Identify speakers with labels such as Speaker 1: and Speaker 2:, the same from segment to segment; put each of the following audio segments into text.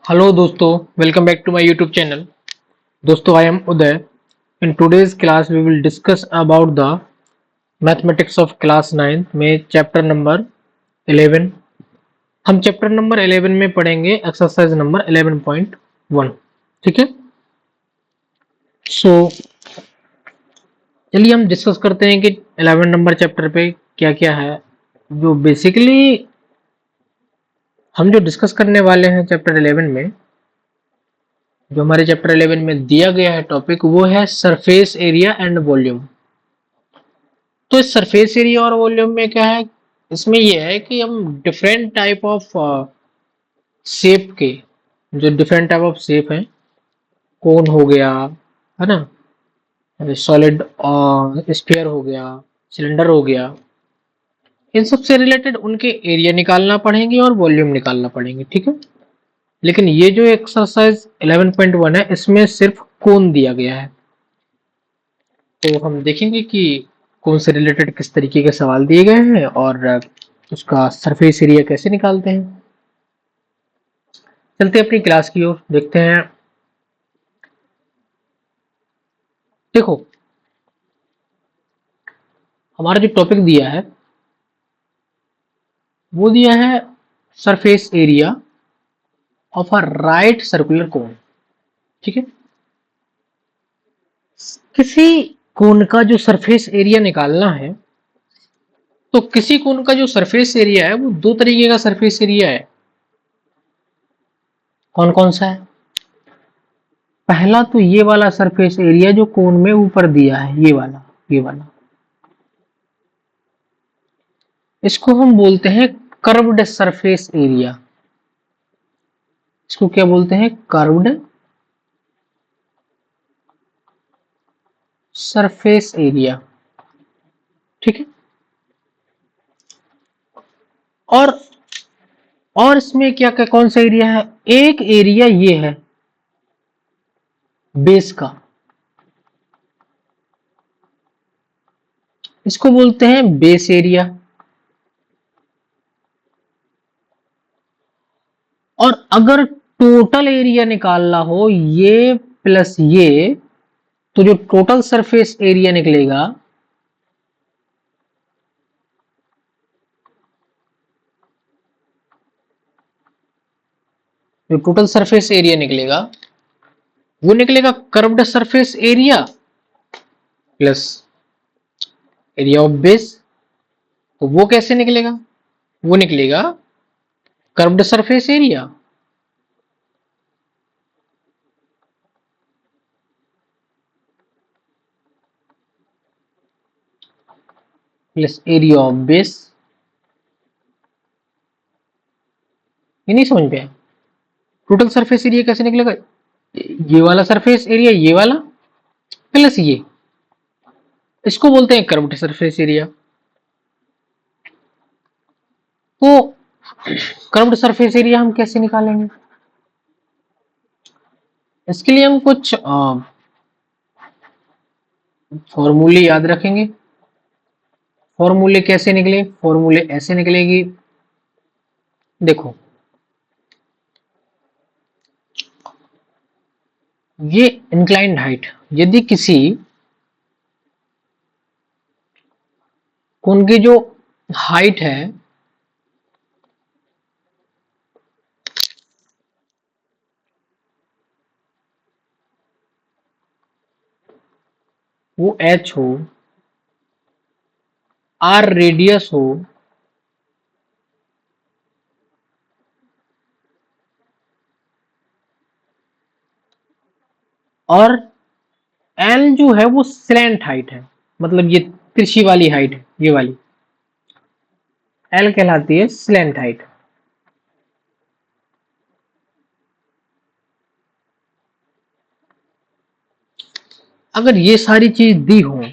Speaker 1: Hello दोस्तों, welcome back to my YouTube channel. दोस्तों, I am Uday. In today's class we will discuss about the mathematics of class 9 में chapter number 11। हम chapter number 11 में पढ़ेंगे exercise number 11.1। ठीक है। सो चलिए हम डिस्कस करते हैं कि 11 नंबर चैप्टर पे क्या क्या है। जो बेसिकली हम जो डिस्कस करने वाले हैं चैप्टर 11 में, जो हमारे चैप्टर 11 में दिया गया है टॉपिक, वो है सरफेस एरिया एंड वॉल्यूम। तो इस सरफेस एरिया और वॉल्यूम में क्या है, इसमें यह है कि हम डिफरेंट टाइप ऑफ शेप के, जो डिफरेंट टाइप ऑफ शेप है, कोन हो गया, है ना, सॉलिड स्फीयर हो गया, सिलेंडर हो गया, इन सब से रिलेटेड उनके एरिया निकालना पड़ेंगे और वॉल्यूम निकालना पड़ेंगे। ठीक है। लेकिन ये जो एक्सरसाइज 11.1 है, इसमें सिर्फ कोन दिया गया है। तो हम देखेंगे कि कौन से रिलेटेड किस तरीके के सवाल दिए गए हैं और उसका सरफेस एरिया कैसे निकालते हैं। चलते हैं अपनी क्लास की ओर, देखते हैं। देखो, हमारा जो टॉपिक दिया है वो दिया है surface area of a right circular cone. ठीक है। किसी कोन का जो सरफेस एरिया निकालना है, तो किसी कोन का जो सरफेस एरिया है वो दो तरीके का सरफेस एरिया है। कौन कौन सा है? पहला तो ये वाला सरफेस एरिया जो कोन में ऊपर दिया है, ये वाला इसको हम बोलते हैं कर्व्ड सरफेस एरिया। इसको क्या बोलते हैं? Curved surface area. ठीक है। और और इसमें क्या क्या कौन सा एरिया है? एक एरिया ये है बेस का, इसको बोलते हैं बेस एरिया। और अगर टोटल एरिया निकालना हो ये प्लस ये, तो जो टोटल सरफेस एरिया निकलेगा, जो टोटल सरफेस एरिया निकलेगा वो निकलेगा curved surface area plus area of base. तो वो कैसे निकलेगा? वो निकलेगा curved surface area plus area of base. ये नहीं समझ में आया? टोटल सरफेस एरिया कैसे निकलेगा? ये वाला सरफेस एरिया, ये वाला प्लस ये, इसको बोलते हैं कर्व्ड सरफेस एरिया। तो कर्व्ड सरफेस एरिया हम कैसे निकालेंगे? इसके लिए हम कुछ फॉर्मूले याद रखेंगे। फॉर्मूले कैसे निकले? फॉर्मूले ऐसे निकलेगी। देखो, ये इंक्लाइंड हाइट, यदि किसी कोन की जो हाइट है वो h हो, r रेडियस हो, और l जो है वो स्लैंट हाइट है, मतलब ये तिरछी वाली हाइट है, ये वाली l कहलाती है स्लैंट हाइट। अगर ये सारी चीज दी हो,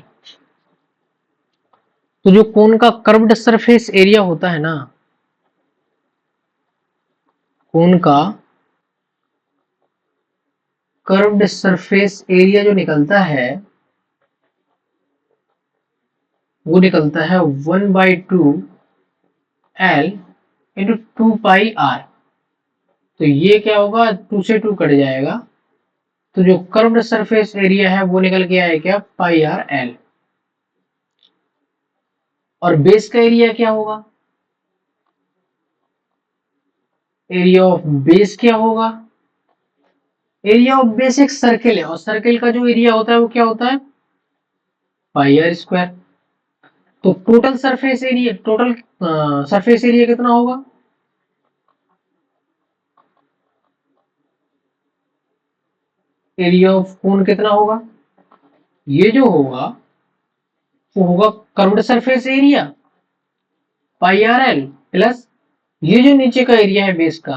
Speaker 1: तो जो कोन का कर्व्ड सरफेस एरिया होता है ना, कोन का कर्व्ड सरफेस एरिया जो निकलता है वो निकलता है 1/2 l इंटू 2 पाई r। तो ये क्या होगा, 2 से 2 कट जाएगा, तो जो कर्व्ड सरफेस एरिया है वो निकल के आया क्या, पाई आर एल। और बेस का एरिया क्या होगा, एरिया ऑफ बेस क्या होगा, एरिया ऑफ बेस एक सर्किल है, और सर्किल का जो एरिया होता है वो क्या होता है, पाई आर स्क्वायर। तो total surface area, total surface area कितना होगा, एरिया ऑफ कोन कितना होगा, ये जो होगा वो होगा curved surface area pi R L plus ये जो नीचे का एरिया है बेस का,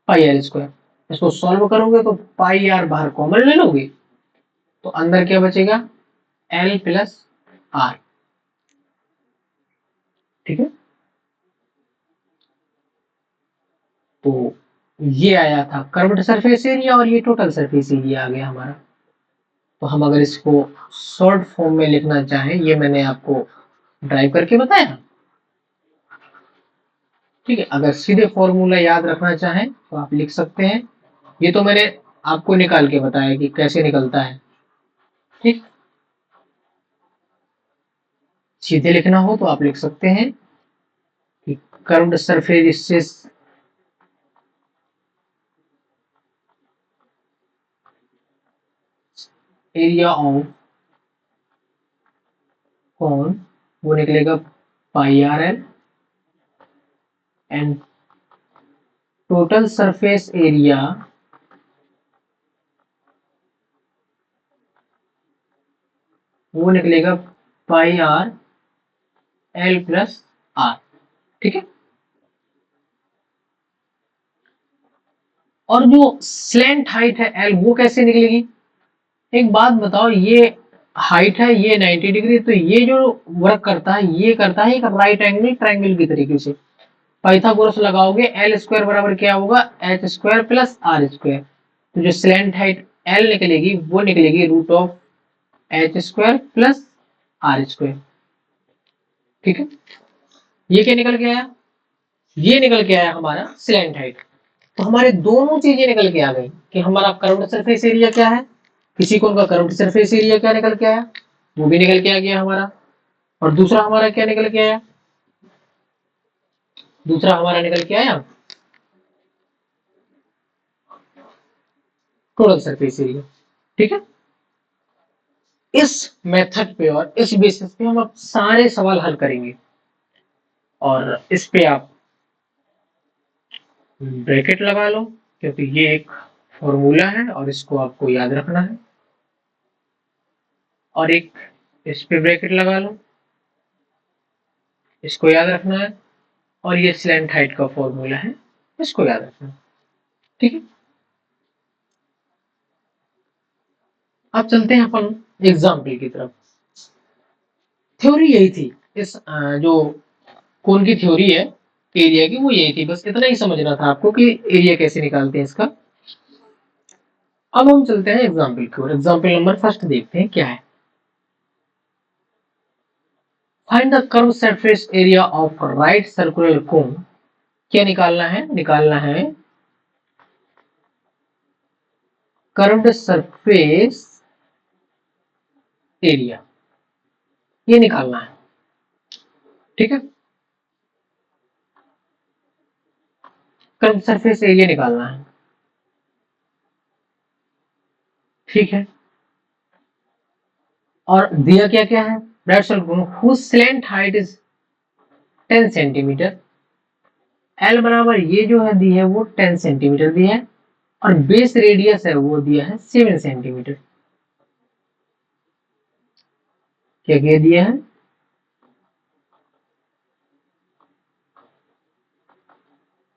Speaker 1: पाई आर स्क्वायर। इसको सॉल्व करोगे तो पाई आर बाहर कॉमन ले लोगे, तो अंदर क्या बचेगा, एल प्लस आर। ठीक है, तो ये आया था कर्व्ड सरफेस एरिया, और ये टोटल सरफेस एरिया आ गया हमारा। तो हम अगर इसको शॉर्ट फॉर्म में लिखना चाहें, ये मैंने आपको ड्राइव करके बताया। ठीक है, अगर सीधे फॉर्मूला याद रखना चाहें तो आप लिख सकते हैं, ये तो मैंने आपको निकाल के बताया कि कैसे निकलता है। ठीक, सीधे लिखना हो तो आप लिख सकते हैं कि curved surface area of cone, वो निकलेगा pi are l, and total surface area वो निकलेगा pi R L plus r. ठीक है, और जो स्लैंट हाइट है एल वो कैसे निकलेगी, एक बात बताओ, ये हाइट है ये 90 डिग्री, तो ये जो वर्क करता है ये करता है एक राइट एंगल ट्रायंगल की तरीके से। पाइथागोरस लगाओगे, एल स्क्वायर बराबर क्या होगा, H square plus are square. तो जो स्लैंट हाइट एल निकलेगी वो निकलेगी root of H square plus are square. ठीक है, ये क्या निकल के आया, ये निकल के आया हमारा स्लैंट हाइट। तो हमारे दोनों चीजें निकल के आ गई कि हमारा कर्व्ड सरफेस एरिया क्या है, किसी कोन का कर्व्ड सरफेस एरिया क्या निकल के आया, वो भी निकल के आ गया हमारा। और दूसरा हमारा क्या निकल के आया, दूसरा हमारा निकल के आया टोटल सरफेस एरिया। ठीक है, इस मेथड पे और इस बेसिस पे हम अब सारे सवाल हल करेंगे, और इस पे आप ब्रैकेट लगा लो, क्योंकि ये एक फॉर्मूला है और इसको आपको याद रखना है। और एक इस पे ब्रैकेट लगा लो, इसको याद रखना है। और ये स्लैंट हाइट का फॉर्मूला है, इसको याद रखना है। ठीक है, अब चलते हैं अपन एग्जाम्पल की तरफ। थ्योरी यही थी, इस जो कौन की थ्योरी है एरिया की, वो यही थी, बस इतना ही समझना था आपको कि एरिया कैसे निकालते हैं इसका। अब हम चलते हैं एग्जाम्पल की ओर। एग्जाम्पल नंबर फर्स्ट देखते हैं क्या है। Find the curve surface area of right circular cone. क्या निकालना है, निकालना है कर्व्ड सरफेस एरिया, ये निकालना है। ठीक है, कर्व्ड सरफेस एरिया निकालना है। ठीक है, और दिया क्या क्या है, right circular whose slant height is 10 centimetre. L बराबर ये जो है दी है वो 10 सेंटीमीटर दी है, और बेस रेडियस है वो दिया है 7 सेंटीमीटर। क्या क्या दिया है,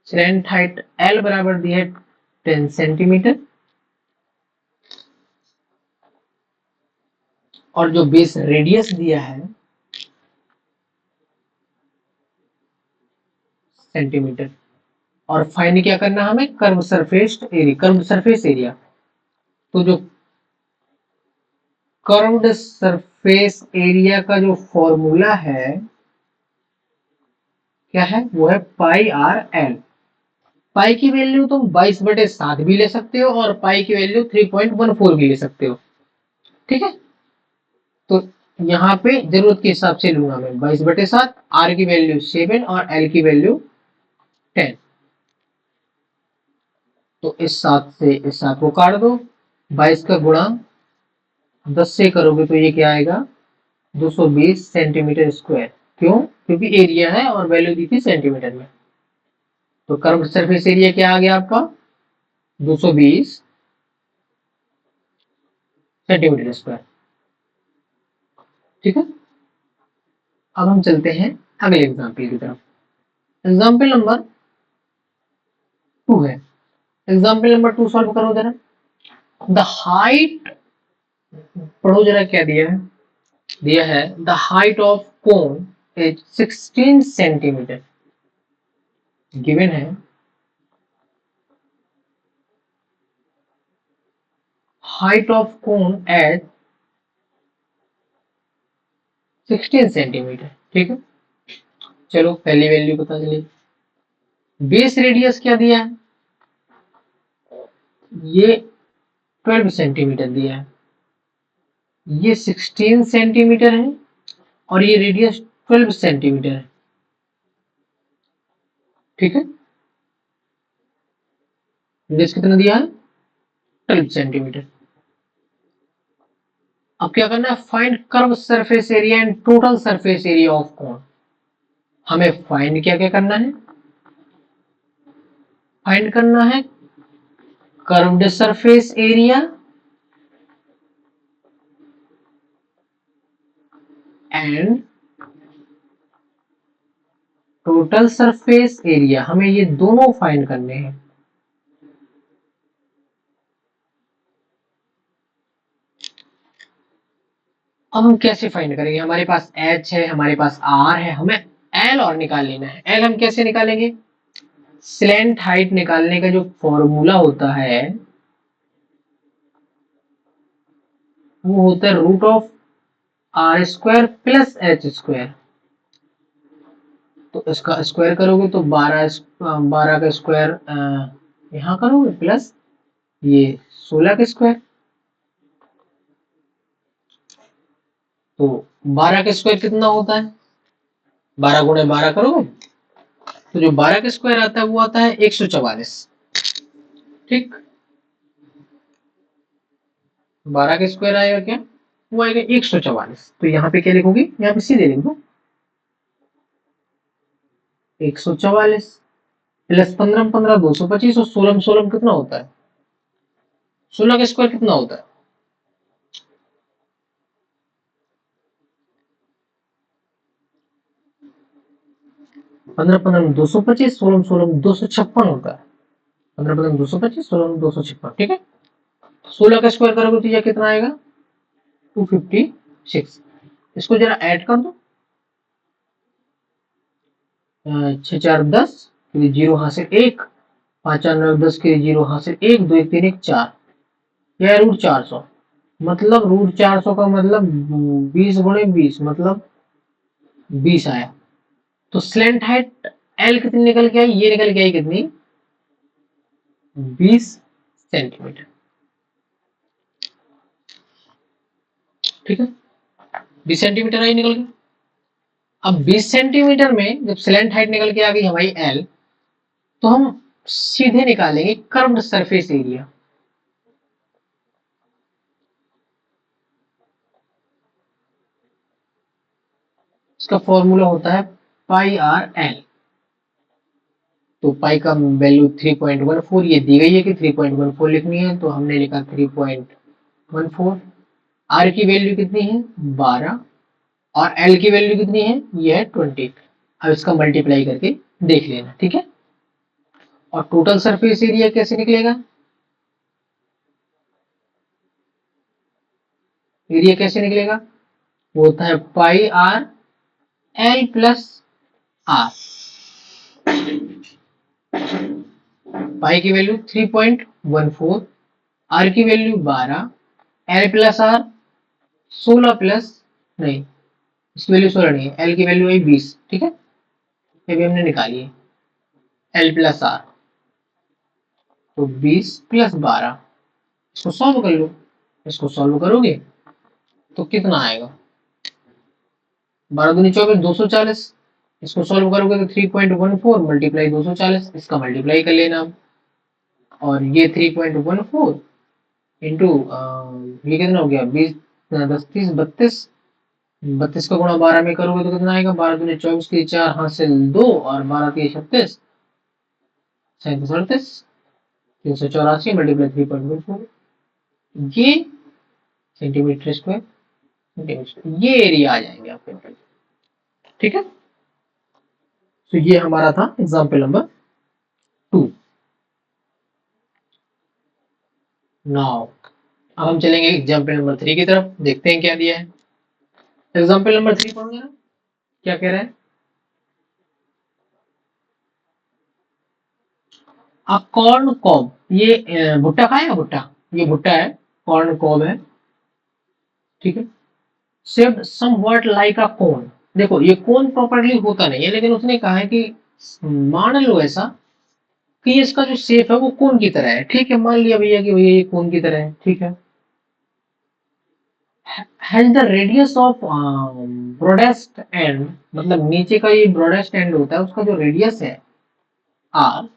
Speaker 1: स्लैंट हाइट एल बराबर दी है 10 सेंटीमीटर, और जो बेस रेडियस दिया है सेंटीमीटर। और फाइंड क्या करना है हमें, curve surface area, curve surface area. तो जो कर्व्ड सरफेस एरिया का जो फॉर्मूला है क्या है, वो है पाई आर एल। पाई की वैल्यू तुम 22/7 भी ले सकते हो और पाई की वैल्यू 3.14 भी ले सकते हो। ठीक है, तो यहाँ पे जरूरत के हिसाब से लूंगा मैं 22/7, आर की वैल्यू 7 और एल की वैल्यू 10। तो इस 7 से इस 7 को काट दो, 22 का गुणा 10 से करोगे तो ये क्या आएगा, 220 सेंटीमीटर स्क्वायर। क्यों? क्योंकि एरिया है और वैल्यू दी थी सेंटीमीटर में। तो कर्व सरफेस एरिया क्या आ गया आपका, 220 सेंटीमीटर स्क्वायर। ठीक है, अब हम चलते हैं अगले एग्जाम्पल की तरफ। एग्जाम्पल नंबर 2 है। एग्जाम्पल नंबर 2 सॉल्व करो जरा। द हाइट, पढ़ो जरा क्या दिया है। दिया है the height of cone is 16 centimetre. Given है height of cone at 16 centimetre. ठीक है, चलो पहली वैल्यू पता चली। बेस रेडियस क्या दिया है, ये 12 सेंटीमीटर दिया है, ये 16 सेंटीमीटर है और ये रेडियस 12 सेंटीमीटर है। ठीक है, रेडियस कितना दिया है, 12 सेंटीमीटर। अब क्या करना है, find curve surface area and total surface area of cone. हमें फाइंड क्या क्या करना है, फाइंड करना है curved surface area and total surface area. हमें ये दोनों फाइंड करने हैं। अब हम कैसे फाइंड करेंगे, हमारे पास h है, हमारे पास r है, हमें l और निकाल लेना है। l हम कैसे निकालेंगे, स्लैंट हाइट निकालने का जो फॉर्मूला होता है वो होता है root of R square plus H square. तो इसका स्क्वायर करोगे तो 12 का स्क्वायर यहाँ करोगे प्लस ये 16 का स्क्वायर। तो 12 का स्क्वायर कितना होता है, 12 × 12 करोगे तो जो 12 का स्क्वायर आता है वो आता है 144। ठीक, 12 का स्क्वायर आएगा क्या, वो आएगा 144। तो यहाँ पे क्या लिखोगे, यहाँ पे सीधे लिख दो 144 प्लस 15 15 225 और 16 16 कितना होता है, 16 का स्क्वायर कितना होता है, 15 15 225, 16 16 256 होता है। 15 15 225, 16 256। ठीक है, 16 का स्क्वायर करोगे तो यह कितना आएगा, 256। इसको जरा ऐड कर दो, 6 4 10, फिर 0 हासिल 1, 5 4 9 10 के 0 हासिल 1, 2 1 3 1 4, यह रूट 400। मतलब रूट 400 का मतलब 20 × 20 मतलब 20 आया। तो स्लैंट हाइट एल कितनी निकल के आई, ये निकल के आई कितनी, 20 सेंटीमीटर। ठीक है, 20 सेंटीमीटर आई निकल के। अब 20 सेंटीमीटर में जब स्लैंट हाइट निकल के आ गई हमारी एल, तो हम सीधे निकालेंगे कर्व्ड सरफेस एरिया। इसका फॉर्मूला होता है पाई आर एल। तो पाई का वैल्यू 3.14 ये दी गई है कि 3.14 लिखनी है, तो हमने लिखा 3.14। आर की वैल्यू कितनी है, 12, और एल की वैल्यू कितनी है, ये है 20। अब इसका मल्टीप्लाई करके देख लेना। ठीक है, और टोटल सरफेस एरिया कैसे निकलेगा, एरिया कैसे निकलेगा, वो होता है pi R L plus R. Pi की वैल्यू 3.14, आर की value 12, L plus R 16 plus, नहीं इसकी वैल्यू 16 नहीं है, एल की वैल्यू है 20। ठीक है, ये भी हमने निकाली है, एल प्लस आर। तो 20 प्लस 12, इसको सॉल्व कर लो। इसको सॉल्व करोगे तो कितना आएगा, 12 दूनी 24, 240। इसको सॉल्व करोगे तो 3.14 मल्टीप्लाई 240, इसका मल्टीप्लाई कर लेना अब। और ये 3.14 इंटू ये कितना हो गया, 20, 10, 30, 32। 32 का गुणा 12 में करोगे तो कितना आएगा, 12 दूनी 24 की 4 हासिल 2 और 12 की 36, 37, 38, 384 मल्टीप्लाई 3.14, ये सेंटीमीटर स्क्वायर, ये एरिया आ जाएंगे आपके। ठीक है, तो ये हमारा था एग्जाम्पल नंबर 2। नाउ अब हम चलेंगे एग्जाम्पल नंबर 3 की तरफ, देखते हैं क्या दिया है। एग्जाम्पल नंबर 3 पढ़ोगे ना, क्या कह रहा है, अ कॉर्न कॉब, ये भुट्टा खाया भुट्टा, ये भुट्टा है, कॉर्न कॉब है। ठीक है, शेप्ड समवॉट लाइक अ कोन। देखो ये कोन प्रॉपर्ली होता नहीं है, लेकिन उसने कहा है कि मान लो ऐसा कि इसका जो शेप है वो कोन की तरह है। ठीक है, मान लिया भैया कि भैया ये कोन की तरह है। ठीक है, has the radius of broadest and, मतलब नीचे का ये ब्रॉडेस्ट एंड होता है, उसका जो रेडियस है आर,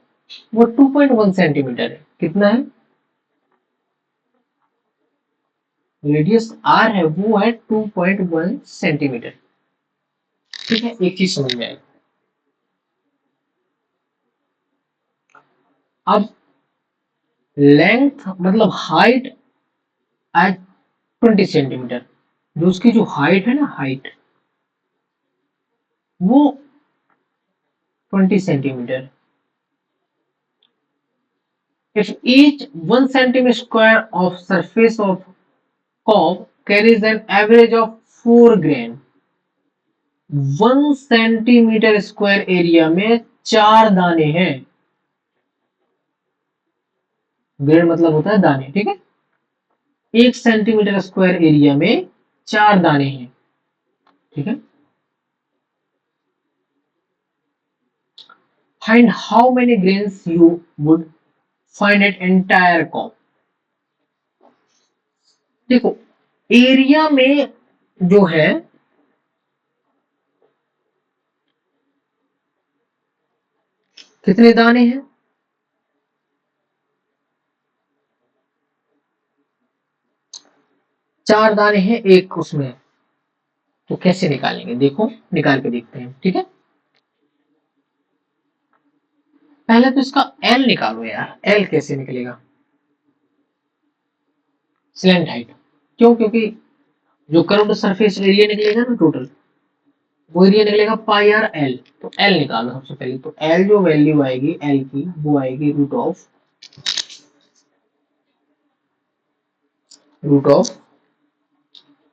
Speaker 1: वो 2.1 सेंटीमीटर है। कितना है, रेडियस आर है वो है 2.1 सेंटीमीटर। ठीक है, एक चीज समझ में आई। अब लेंथ मतलब हाइट एट 20 सेंटीमीटर, जो उसकी जो हाइट है ना, हाइट वो 20 centimetre. If each 1 centimetre square of surface of cob carries an average of 4 grain, 1 centimetre square area में 4 दाने हैं। ग्रेन मतलब होता है दाने। ठीक है, 1 सेंटीमीटर स्क्वायर एरिया में 4 दाने हैं। ठीक है, find how many grains you would find at entire cob. देखो एरिया में जो है कितने दाने हैं, 4 दाने हैं एक उसमें। तो कैसे निकालेंगे, देखो निकाल के देखते हैं। ठीक है, पहले तो इसका एल निकालो यार, एल कैसे निकलेगा, स्लैंट हाइट। क्यों, क्योंकि जो कर्व्ड सरफेस एरिया निकलेगा ना टोटल, वो एरिया निकलेगा पाई आर एल। तो एल निकालो सबसे पहले। तो एल जो वैल्यू आएगी एल की, वो आएगी root of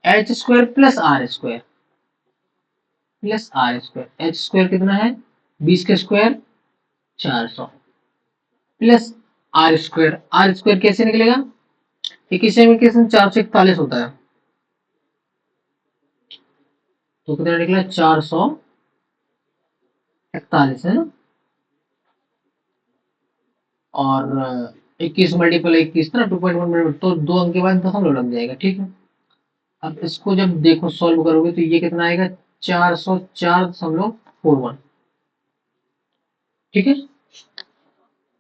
Speaker 1: H square plus are square, plus are square. H square कितना है, 20 के square 400, plus are square. Are square कैसे निकलेगा, इक्कीस में 441 होता है, तो कितना निकला 441 है ना। और 21 मल्टीपल 21 ना 2.1, तो 2 अंक के बाद दशमलव लग जाएगा। ठीक है, अब इसको जब देखो सॉल्व करोगे तो ये कितना आएगा, 404.41। ठीक है,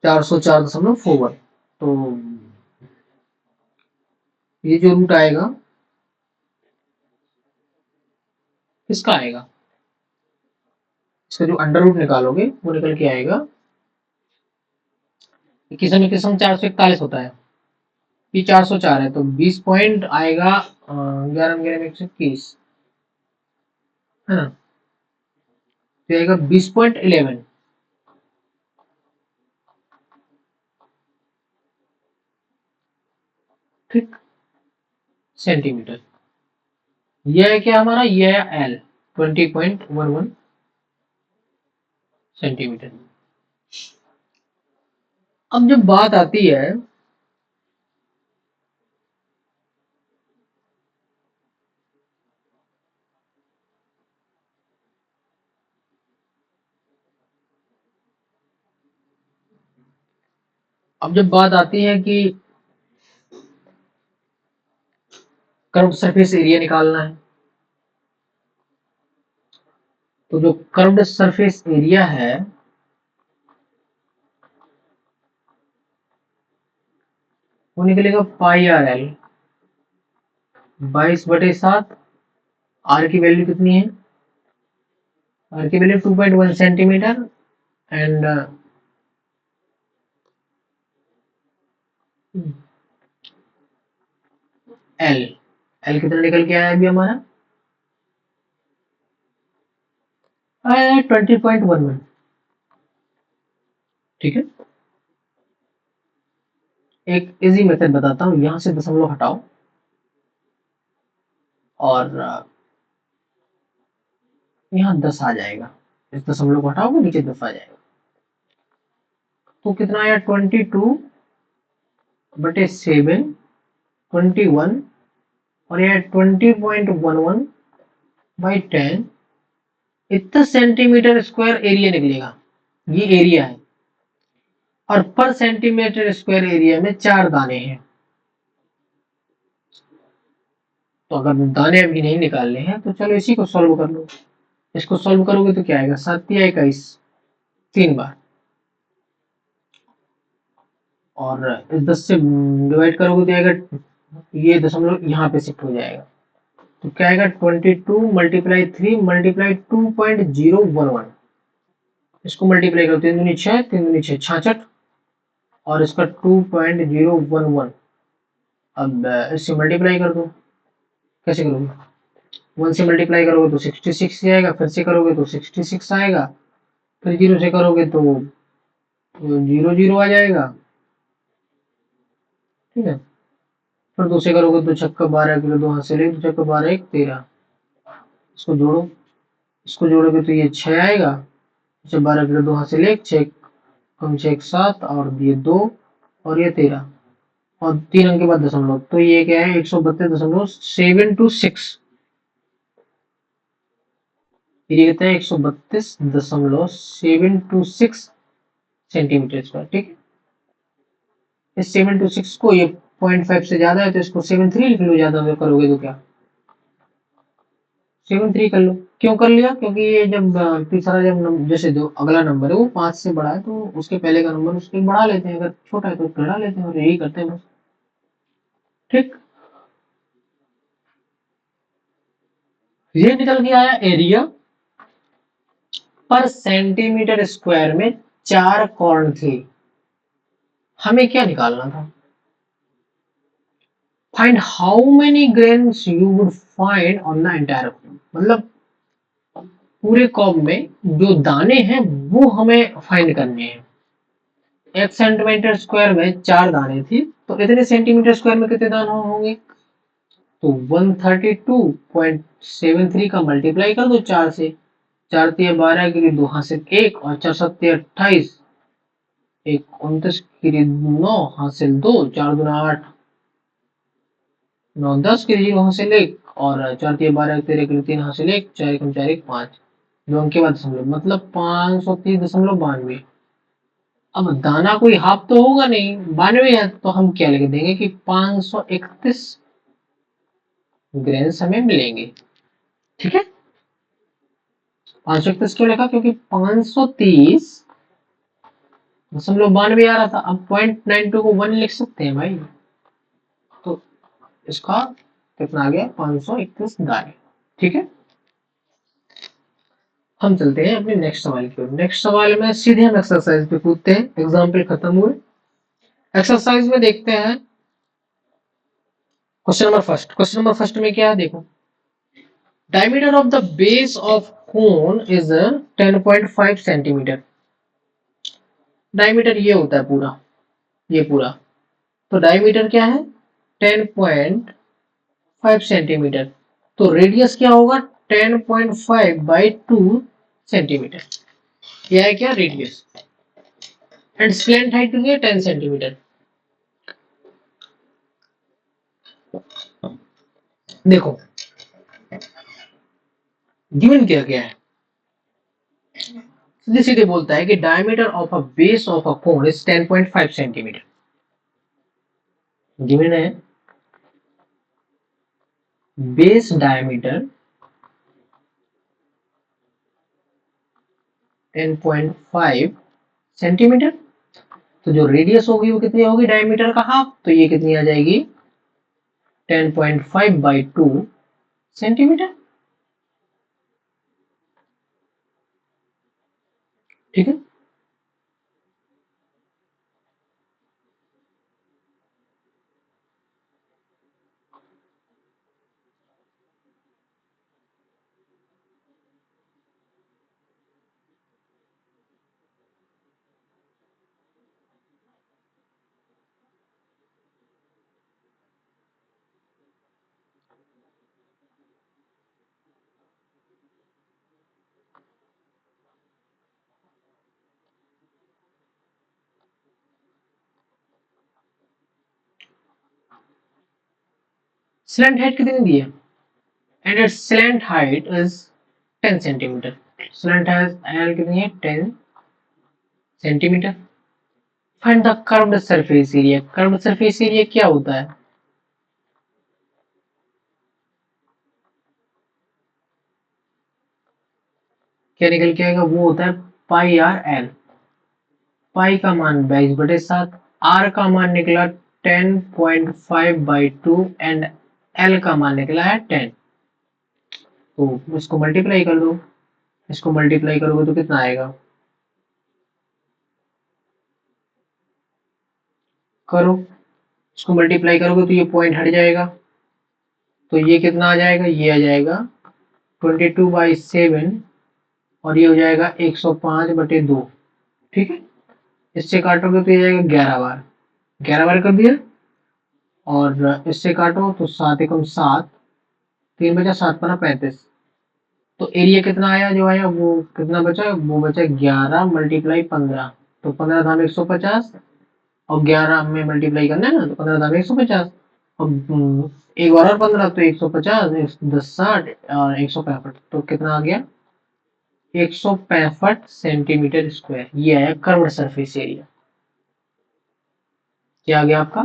Speaker 1: 404.41। तो ये जो रूट आएगा किसका आएगा, इसका जो अंडर रूट निकालोगे वो निकल के आएगा, किसम में किसम 441 होता है, ये 404 है, तो 20 पॉइंट आएगा 11 11 में 121 है ना, तो आएगा 20.11। ठीक, सेंटीमीटर। यह है क्या हमारा, यह है एल 20.11 सेंटीमीटर। अब जब बात आती है, अब जब बात आती है कि कर्व सरफेस एरिया निकालना है, तो जो कर्व्ड सरफेस एरिया है वो निकलेगा पाई आर एल 22/7। आर की वैल्यू कितनी है? आर की value 2.1 centimetre and L L कितना निकल के आया अभी हमारा? 20.11। ठीक है, एक इजी मेथड बताता हूँ, यहां से दशमलव हटाओ और यहाँ 10 आ जाएगा। इस दशमलव को हटाओगे नीचे 10 आ जाएगा। तो कितना आया? 22/7, 21 और यह 20.11/10। इतना सेंटीमीटर स्क्वायर एरिया निकलेगा। ये एरिया है और पर सेंटीमीटर स्क्वायर एरिया में 4 दाने हैं। तो अगर दाने अभी नहीं निकालने हैं तो चलो इसी को सॉल्व कर लो। इसको सॉल्व करोगे तो क्या आएगा? 7 या 21, 3 बार, और इस 10 से डिवाइड करोगे तो आएगा, ये दशमलव यहाँ पे शिफ्ट हो जाएगा। तो क्या आएगा? 22 × 3 × 2.011। इसको मल्टीप्लाई करो, 3 दूनी 6, 3 दूनी 6 66, और इसका 2.011। अब इससे मल्टीप्लाई कर दो। कैसे करोगे? 1 से मल्टीप्लाई करोगे तो 66 ही आएगा, फिर से करोगे तो 66 आएगा, फिर 0 से करोगे तो 00 आ जाएगा। ठीक है, फिर 2 से करोगे तो छक्का 12 किलो, 2 हाथ से ले, तो छक्का 12 1 13। इसको जोड़ो, इसको जोड़ोगे तो ये 6 आएगा। 12 किलो, 2 हाथ से ले, 6 कम 6 7, और ये 2 और ये 13, और 3 अंक के बाद दशमलव, तो ये क्या है? 132.726। ये कहते हैं 132.726 सेंटीमीटर स्क्वायर। ठीक है, इस 726 को, ये 0.5 से ज्यादा है तो इसको 73 लिख लो, ज्यादा करोगे तो क्या 73 कर लो। क्यों कर लिया? क्योंकि ये जब तीसरा, जब जैसे जो अगला नंबर है वो 5 से बड़ा है तो उसके पहले का नंबर उसके बढ़ा लेते हैं, अगर छोटा है तो घटा लेते हैं, और यही करते हैं बस। ठीक, ये निकल के आया एरिया पर सेंटीमीटर स्क्वायर में 4 कॉर्न थे। हमें क्या निकालना था? Find how many grains you would find on the entire corn. मतलब पूरे कॉर्न में जो दाने हैं वो हमें फाइंड करने हैं। 1 सेंटीमीटर स्क्वायर में 4 दाने थी, तो इतने सेंटीमीटर स्क्वायर में कितने दाने होंगे? तो 132.73 का मल्टीप्लाई कर दो 4 से। 4 तिया 12 के लिए 2 हासिल 1, और 4 7 28, 1 29 के लिए 9 हासिल 2, 4 दूना 8, 9 10 के लिए 0 हासिल 1, और 4 तिया 12 13 के लिए 3 हासिल 1, 4 1 4 1 5, 2 अंक के बाद दशमलव, मतलब 530.92। अब दाना कोई हाफ तो होगा नहीं, 92 है, तो हम क्या लिख देंगे कि 531 ग्रेन्स हमें मिलेंगे। ठीक है, 531 क्यों लिखा? क्योंकि 530.92 आ रहा था। अब 0.92 को 1 लिख सकते हैं भाई, तो इसका कितना आ गया? 531 दाने। ठीक है, हम चलते हैं अपने नेक्स्ट सवाल की ओर। नेक्स्ट सवाल में सीधे हम एक्सरसाइज पे कूदते हैं, एग्जाम्पल खत्म हुए। एक्सरसाइज में देखते हैं question number first. Question number first में क्या है देखो, diameter of the base of cone is 10.5 centimetre. Diameter ये होता है पूरा, ये पूरा, तो डायमीटर क्या है? 10.5 सेंटीमीटर। तो रेडियस क्या होगा? 10.5/2 सेंटीमीटर। यह है क्या? रेडियस। एंड स्लैंट हाइट कितनी है? 10 सेंटीमीटर। देखो गिवन क्या क्या है, सीधे सीधे बोलता है कि diameter of a base of a cone is 10.5 centimetre. Given है बेस डायमीटर 10.5 सेंटीमीटर, तो जो रेडियस होगी वो कितनी होगी डायमीटर का हाफ, तो ये कितनी आ जाएगी 10.5/2 सेंटीमीटर। ठीक है, स्लैंट हाइट कितनी दी है, and it's slant height is 10 centimetre. Slant height कितनी है 10 centimetre. Find the curved surface area. Curved surface area क्या होता है, क्या निकल के आएगा, वो होता है पाई आर एल। पाई का मान 22/7, आर का मान निकला 10.5/2 एंड एल का मान निकला है 10। तो इसको मल्टीप्लाई कर दो, इसको मल्टीप्लाई करोगे तो कितना आएगा, करो, इसको मल्टीप्लाई करोगे तो ये पॉइंट हट जाएगा, तो ये कितना आ जाएगा, ये आ जाएगा 22/7 और ये हो जाएगा 105/2। ठीक है, इससे काटोगे तो ये जाएगा 11 बार, 11 बार कर दिया, और इससे काटो तो 7 × 7, 3 × 7 = 35। तो एरिया कितना आया, जो आया वो कितना बचा, वो बचा 11 × 15, तो 15 × 150, और 11 में मल्टीप्लाई करना है ना, तो 15 × 150, अब एक बार और 15, तो 150, 10 60 और 165, तो कितना आ गया 165 सेंटीमीटर स्क्वायर। ये आया कर्व्ड सरफेस एरिया। क्या आ गया आपका,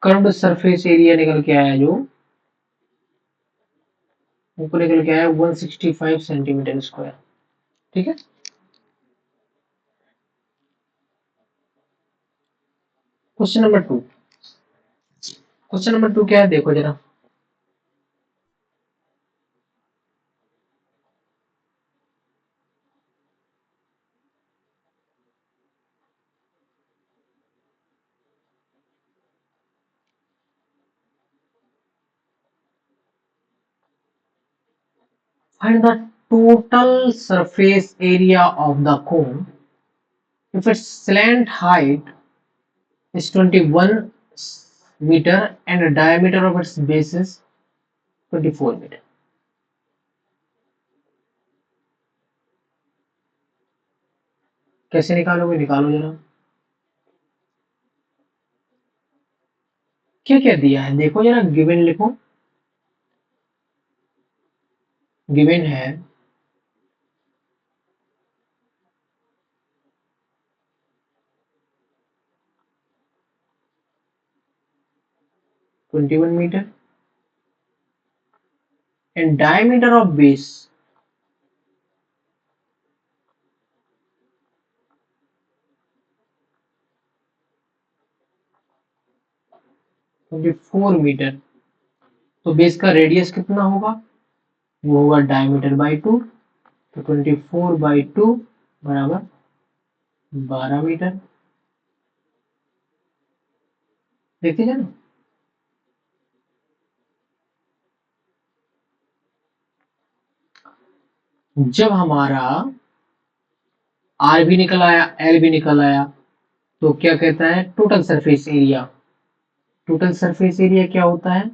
Speaker 1: कर्व्ड सरफेस एरिया निकल के आया, जो ऊपर निकल के आया 165 सेंटीमीटर स्क्वायर। ठीक है, क्वेश्चन नंबर 2। क्वेश्चन नंबर 2 क्या है, देखो जरा। Find the total surface area of the cone if its slant height is 21 meter and the diameter of its base is 24 meter। कैसे निकालोगे, निकालो जरा। क्या क्या दिया है देखो जरा, गिवन लिखो। गिवन है twenty one metre and diameter of base 24 metre. तो बेस का रेडियस कितना होगा, वो होगा डायमीटर बाई 2, तो 24/2 बराबर 12 मीटर। देखते जाना, जब हमारा आर भी निकल आया, एल भी निकल आया, तो क्या कहता है total surface area. Total surface area क्या होता है,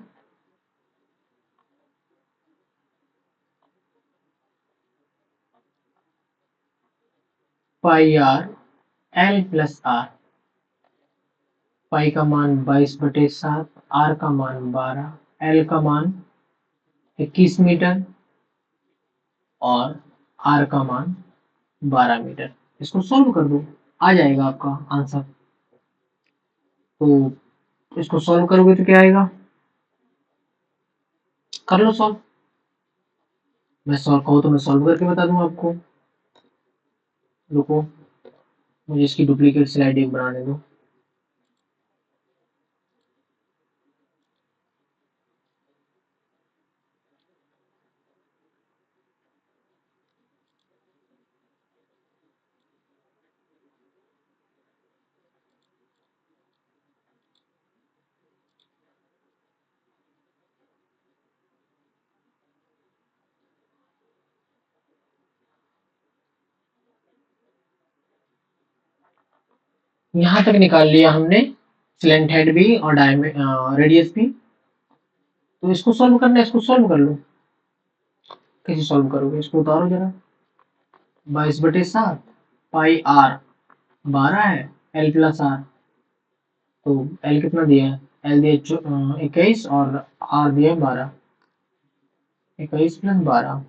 Speaker 1: pi R L plus R. पाई का मान 22/7, आर का मान 12, एल का मान 21 मीटर और आर का मान 12 मीटर। इसको सॉल्व कर दो, आ जाएगा आपका आंसर। तो इसको सॉल्व करोगे तो क्या आएगा, कर लो सॉल्व। मैं सॉल्व कहूँ तो मैं सॉल्व करके बता दूं आपको। रुको, मुझे इसकी डुप्लीकेट स्लाइड एक बनाने दो। यहां तक निकाल लिया हमने, स्लेंट हेड भी और रेडियस भी। तो इसको सॉल्व करना है, इसको सॉल्व कर लो। कैसे सॉल्व करोगे, इसको उतारो जरा। 22/7 पाई आर 12 है, एल प्लस आर। तो एल कितना दिया है, एल दिया 21 और आर दिया 12। 21 प्लस 12,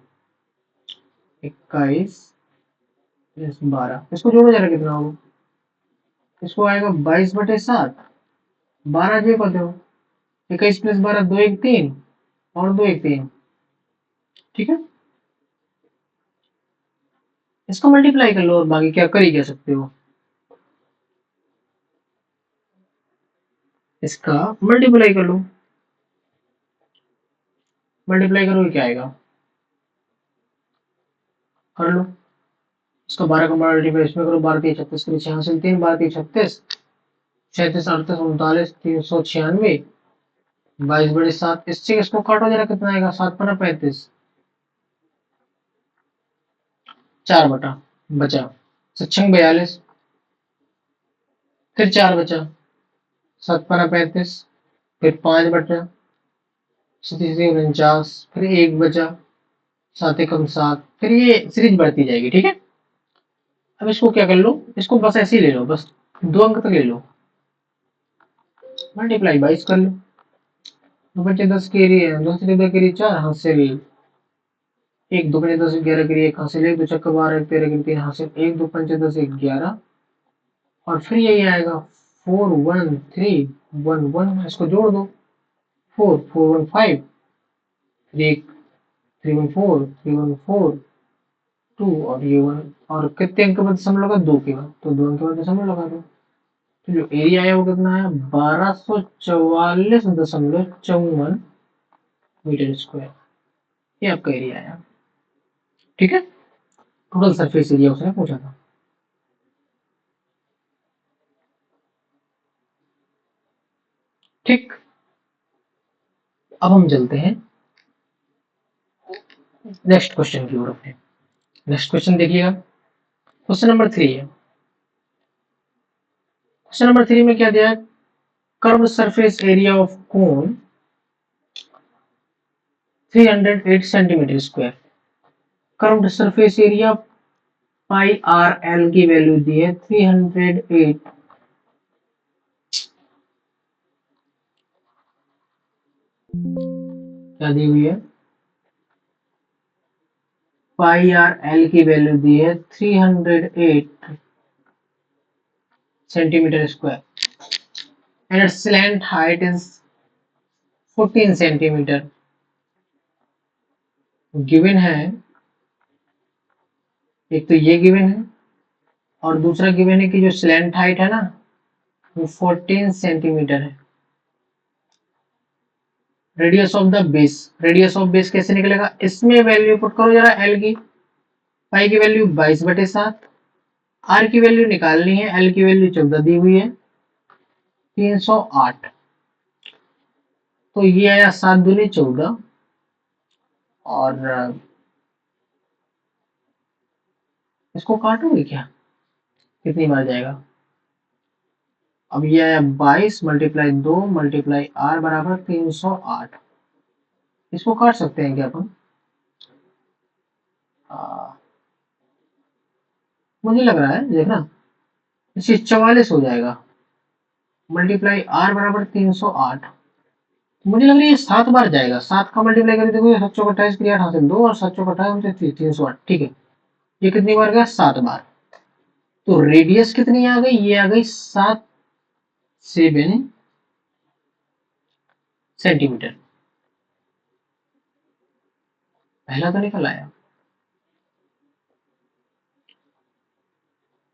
Speaker 1: 21 प्लस 12, इसको जोड़ो जरा कितना होगा। इसको आएगा 22/7, 12 जो करते हो, 21 प्लस 12 2 1 3 और 2 1 3। ठीक है, इसको मल्टीप्लाई कर लो और बाकी क्या कर ही क्या सकते हो। इसका मल्टीप्लाई कर लो, मल्टीप्लाई करोगे क्या आएगा, कर लो। इसको 12 का मल्टीप्लाई इसमें करो, 12 3 36 के लिए 6 हासिल 3, 12 3 36, 37 38 39 396, 22/7। इससे इसको काटो जरा कितना आएगा, 7×35, 4 बटा बचा, 6×42, फिर 4 बचा, 7×35, फिर 5 बचा, 49, फिर 1 बचा, 7 एकम 7, फिर ये सीरीज बढ़ती जाएगी। ठीक है, अब इसको क्या कर लो, इसको बस ऐसे ही ले लो, बस 2 अंक तक ले लो, मल्टीप्लाई 22 कर लो। 2 बचे 10 के लिए 2 से 10 के लिए 4 हासिल 1, 2 बचे 10 11 के लिए 1 हासिल 1, 2 चक्का 12 13 के लिए 3 हासिल 1, 2 पंचे 10 11, और फिर यही आएगा 4 1 3 1 1। इसको जोड़ दो, 4 4 1 5, 3 3 1 4 3 1 4 2, और ये 1, और कितने अंक के बाद दशमलव लगा, 2 के बाद, तो 2 अंक के बाद दशमलव लगा दो। तो जो एरिया आया वो कितना आया, 1244.54 मीटर स्क्वायर। ये आपका एरिया आया। ठीक है, टोटल सरफेस एरिया उसने पूछा था। ठीक, अब हम चलते हैं नेक्स्ट क्वेश्चन की ओर अपने। नेक्स्ट क्वेश्चन देखिएगा, क्वेश्चन नंबर 3 है। क्वेश्चन नंबर 3 में क्या दिया है, curve surface area of cone 308 centimetre square. Curved surface area pi R L की वैल्यू दी है 308, क्या दी हुई है, पाई आर एल की वैल्यू दी है 308 centimetre square and its slant height is 14 centimetre. Given है, एक तो ये गिवन है और दूसरा गिवन है कि जो स्लैंट हाइट है ना वो 14 सेंटीमीटर है। Radius of the base, radius of base कैसे निकलेगा, इसमें वैल्यू पुट करो जरा एल की। पाई की वैल्यू 22/7, आर की वैल्यू निकालनी है, एल की वैल्यू 14 दी हुई है 308। तो ये आया 7 दूनी 14, और इसको काटोगे क्या, कितनी बार जाएगा। अब ये आया 22 मल्टीप्लाई 2 मल्टीप्लाई आर बराबर 308। इसको काट सकते हैं क्या अपन, मुझे लग रहा है देखना, इसे 44 हो जाएगा, मल्टीप्लाई आर बराबर 308। मुझे लग रहा है ये 7 बार जाएगा, 7 का मल्टीप्लाई करके देखो, 7 चौक 28 के लिए 8 हासिल 2 और 7 चौक 28 308। ठीक है, ये कितनी बार गया, 7 बार। तो रेडियस कितनी आ गई, ये आ गई 7 7 सेंटीमीटर। पहला तो निकल आया।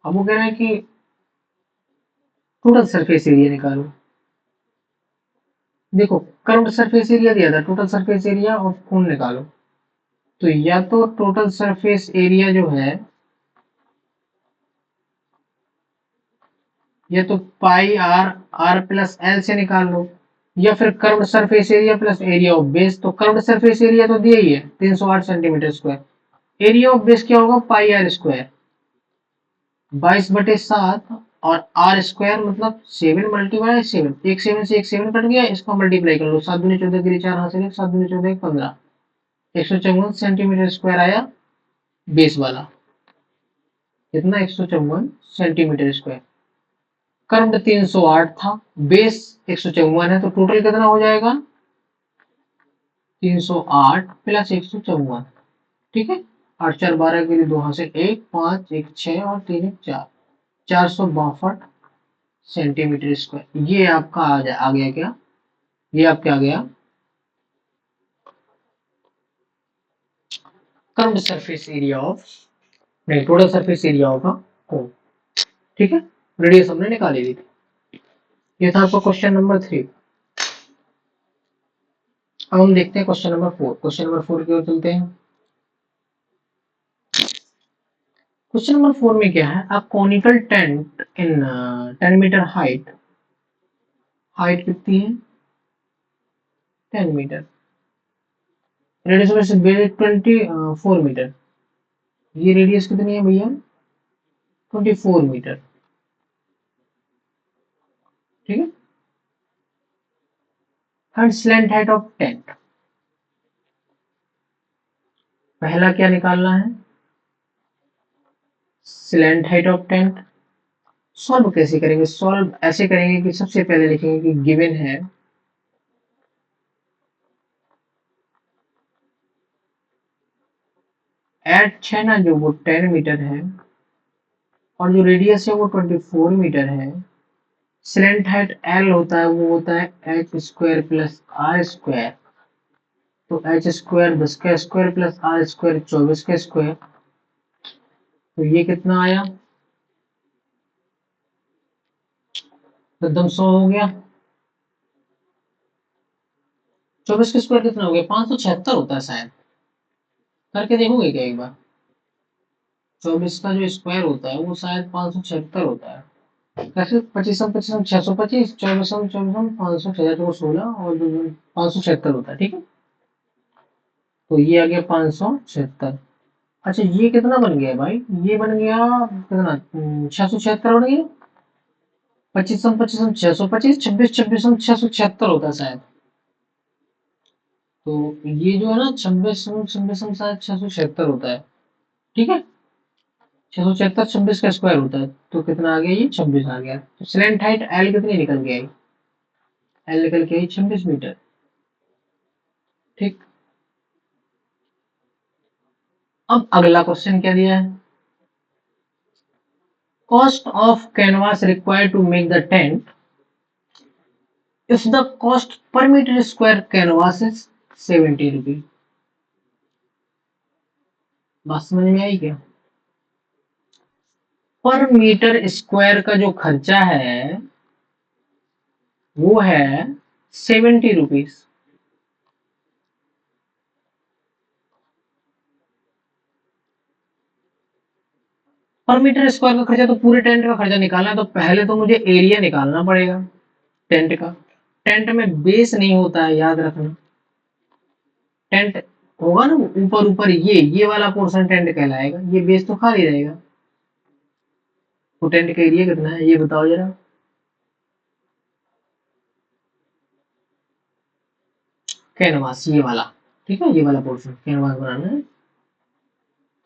Speaker 1: अब वो कह रहा है कि टोटल सरफेस एरिया निकालो। देखो कर्व्ड सरफेस एरिया दिया था, टोटल सरफेस एरिया और कोण निकालो। तो या तो टोटल सरफेस एरिया जो है, या तो पाई आर आर प्लस एल से निकाल लो, या फिर curved surface area plus area of base. तो कर्व्ड सरफेस एरिया तो दिया ही है 308 centimetre square. Area of base क्या होगा, पाई आर स्क्वायर 22/7, और आर स्क्वायर मतलब 7 मल्टीप्लाई 7, एक 7 से एक 7 कट गया, इसका मल्टीप्लाई कर लो, 7 दूनी 14 के लिए 4 हासिल, 7 दूनी 14 15, 154 सेंटीमीटर स्क्वायर आया बेस वाला। कितना, 154 सेंटीमीटर स्क्वायर। कर्व्ड 308 था, बेस 154 है, तो टोटल कितना हो जाएगा 308 प्लस 154। ठीक है, 8 4 12 के लिए 2 हासिल, 1 5 1 6 और 3 1 4, 462 सेंटीमीटर स्क्वायर। ये आपका आ गया क्या, ये आपका आ गया कर्व्ड सरफेस एरिया ऑफ, नहीं total surface area of cone. ठीक है, रेडियस हमने निकाली ली थी। ये था आपका क्वेश्चन नंबर 3। अब हम देखते हैं क्वेश्चन नंबर 4। क्वेश्चन नंबर 4 की ओर चलते हैं। क्वेश्चन नंबर 4 में क्या है, a conical tent in 10 metre height, height कितनी है 10 मीटर, रेडियस में से 24 मीटर। ये रेडियस कितनी है भैया 24 मीटर। ठीक है, third slant height of tent. पहला क्या निकालना है, slant height of tent. Solve कैसे करेंगे, सॉल्व ऐसे करेंगे कि सबसे पहले लिखेंगे कि गिवन है एच है ना जो वो 10 मीटर है, और जो रेडियस है वो 24 मीटर है। स्लैंट हाइट एल होता है, वो होता है H square plus are square. तो एच स्क्वायर 10 का स्क्वायर प्लस आर स्क्वायर 24 का स्क्वायर। तो ये कितना आया, एकदम 100 हो गया। 24 का स्क्वायर कितना हो गया 576 होता है शायद, करके देखोगे क्या एक बार। 24 का जो स्क्वायर होता है वो शायद 576 होता है। कैसे, 25 25 625, 24 24 500 16 और 576 होता है। ठीक है, तो ये आ गया 576। अच्छा ये कितना बन गया भाई, ये बन गया कितना 676 बन गया। 25 25 625, 26 26 676 होता है शायद। तो ये जो है ना 26 26 शायद 676 होता है। ठीक है, 676 26 का स्क्वायर होता है, तो कितना आ गया ये 26 आ गया। तो स्लैंट हाइट एल कितनी निकल के आई, एल निकल के आई 26 मीटर। ठीक, अब अगला क्वेश्चन क्या दिया है, cost of canvas required to make the tent if the cost per meter square canvas is 70 rupees. बात समझ में आई क्या, पर मीटर स्क्वायर का जो खर्चा है वो है 70 रुपीज। पर मीटर स्क्वायर का खर्चा, तो पूरे टेंट का खर्चा निकालना है, तो पहले तो मुझे एरिया निकालना पड़ेगा टेंट का। टेंट में बेस नहीं होता है, याद रखना। टेंट होगा ना ऊपर ऊपर, ये वाला पोर्शन टेंट कहलाएगा, ये बेस तो खाली रहेगा। तो टेंट का एरिया कितना है ये बताओ जरा। कैनवास ये वाला, ठीक है, ये वाला पोर्शन कैनवास बनाना है।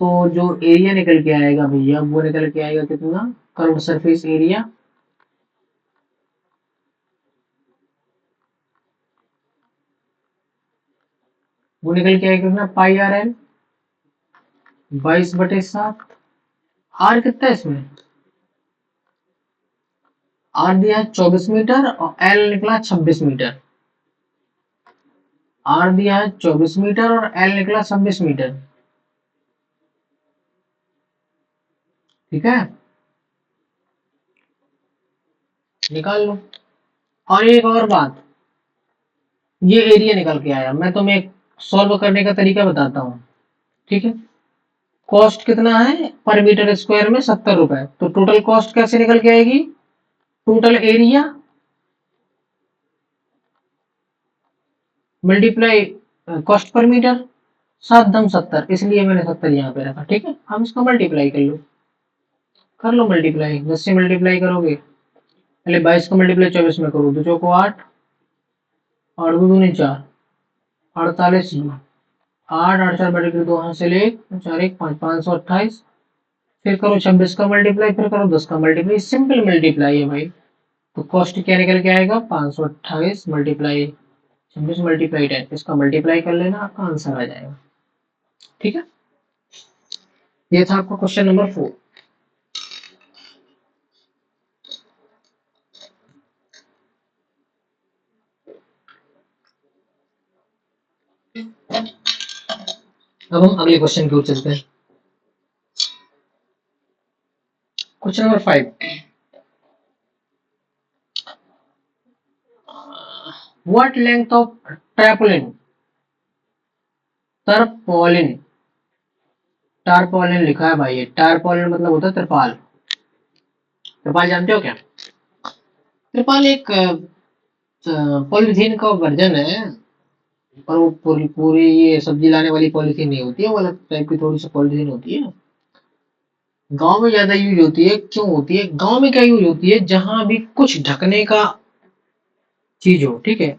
Speaker 1: तो जो एरिया निकल के आएगा भैया वो निकल के आएगा कितना, कर्व सरफेस एरिया, वो निकल के आएगा कितना, पाई आर एल 22/7। आर कितना है इसमें आर दिया है 24 मीटर और एल निकला 26 मीटर। आर दिया है 24 मीटर और एल निकला 26 मीटर। ठीक है, निकाल लो। और एक और बात, ये एरिया निकल के आया, मैं तुम्हें सॉल्व करने का तरीका बताता हूँ। ठीक है, कॉस्ट कितना है पर मीटर स्क्वायर में 70 रुपए, तो टोटल कॉस्ट कैसे निकल के आएगी, total area multiply cost per metre, 7 दम 70, इसलिए मैंने 70 यहाँ पे रखा। ठीक है, हम इसको मल्टीप्लाई कर लो, कर लो मल्टीप्लाई। 10 से मल्टीप्लाई करोगे, पहले 22 का मल्टीप्लाई 24 में करो, 2 चौको 8, और 2 दूनी 4, 48, 8, 8 4 मल्टीप्लाई 2 हाथ से ले 4 1 5, 528। फिर करो 26 का मल्टीप्लाई, फिर करो 10 का मल्टीप्लाई, सिंपल मल्टीप्लाई है भाई। तो कॉस्ट क्या निकल के आएगा, 528 मल्टीप्लाई 26 मल्टीप्लाई 10, इसका मल्टीप्लाई कर लेना, आपका आंसर आ जाएगा। ठीक है, ये था आपका क्वेश्चन नंबर 4। अब हम अगले क्वेश्चन की ओर चलते हैं। Question number 5, what length of tarpaulin, tarpaulin, tarpaulin लिखा है भाई, ये टारपोलिन मतलब होता है त्रिपाल। त्रिपाल जानते हो क्या, त्रिपाल एक पॉलीथीन का वर्जन है, पर वो पूरी पूरी ये सब्जी लाने वाली पॉलीथीन नहीं होती है, वो अलग टाइप की थोड़ी सी पॉलीथीन होती है। गांव में ज्यादा यूज होती है, क्यों होती है, गांव में क्या यूज होती है, जहां भी कुछ ढकने का चीज हो, ठीक है,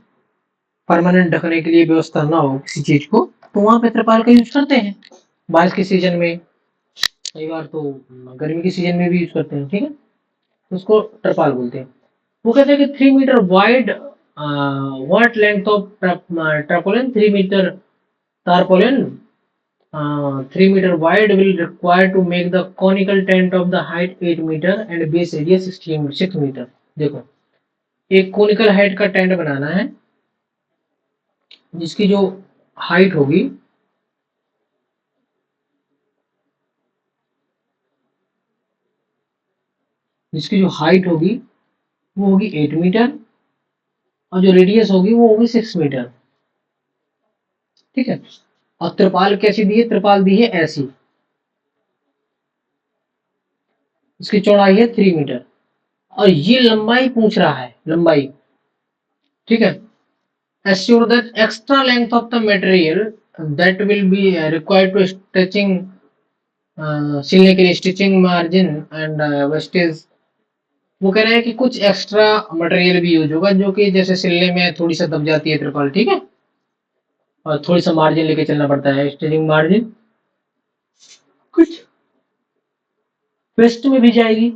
Speaker 1: परमानेंट ढकने के लिए व्यवस्था ना हो किसी चीज को, तो वहां पे त्रिपाल का यूज करते हैं। बारिश के सीजन में, कई बार तो गर्मी के सीजन में भी यूज करते हैं। ठीक है, तो उसको त्रिपाल बोलते हैं। वो कहते हैं कि 3 metre wide, what length of tarpaulin, 3 metre tarpaulin, 3 meter wide will require to make the conical tent of the height 8 meter and base area 6 meter। देखो, एक कोनिकल हाइट का टेंट बनाना है, जिसकी जो हाइट होगी, जिसकी जो हाइट होगी वो होगी 8 मीटर, और जो रेडियस होगी वो होगी 6 मीटर। ठीक है, और त्रिपाल कैसी दी है, त्रिपाल दी है ऐसी, इसकी चौड़ाई है 3 मीटर, और ये लंबाई पूछ रहा है, लंबाई। ठीक है, assure that extra length of the material that will be required to stitching, सिलने के लिए स्टिचिंग मार्जिन एंड वेस्टेज। वो कह रहे हैं कि कुछ एक्स्ट्रा मटेरियल भी यूज होगा, जो कि जैसे सिलने में थोड़ी सा दब जाती है त्रिपाल। ठीक है, और थोड़ी सा मार्जिन लेके चलना पड़ता है, स्टिचिंग मार्जिन कुछ वेस्ट में भी जाएगी।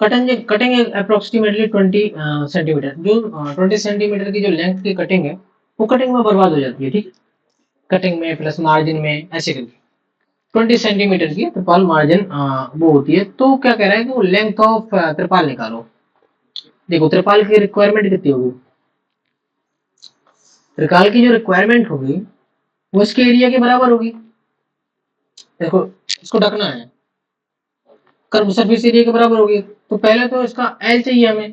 Speaker 1: कटेंगे कटेंगे अप्रोक्सीमेटली 20 सेंटीमीटर, जो 20 सेंटीमीटर की जो लेंथ की कटिंग है, वो कटिंग में बर्बाद हो जाती है। ठीक है, कटिंग में प्लस मार्जिन में ऐसे करके 20 सेंटीमीटर की त्रिपाल मार्जिन वो होती है। तो क्या कह रहा है कि वो लेंथ ऑफ त्रिपाल निकालो। देखो, त्रिपाल की रिक्वायरमेंट कितनी होगी, त्रिपाल की जो रिक्वायरमेंट होगी वो इसके एरिया के बराबर होगी। देखो, इसको ढकना है, कर्व सरफेस एरिया के बराबर होगी, तो पहले तो इसका एल चाहिए हमें,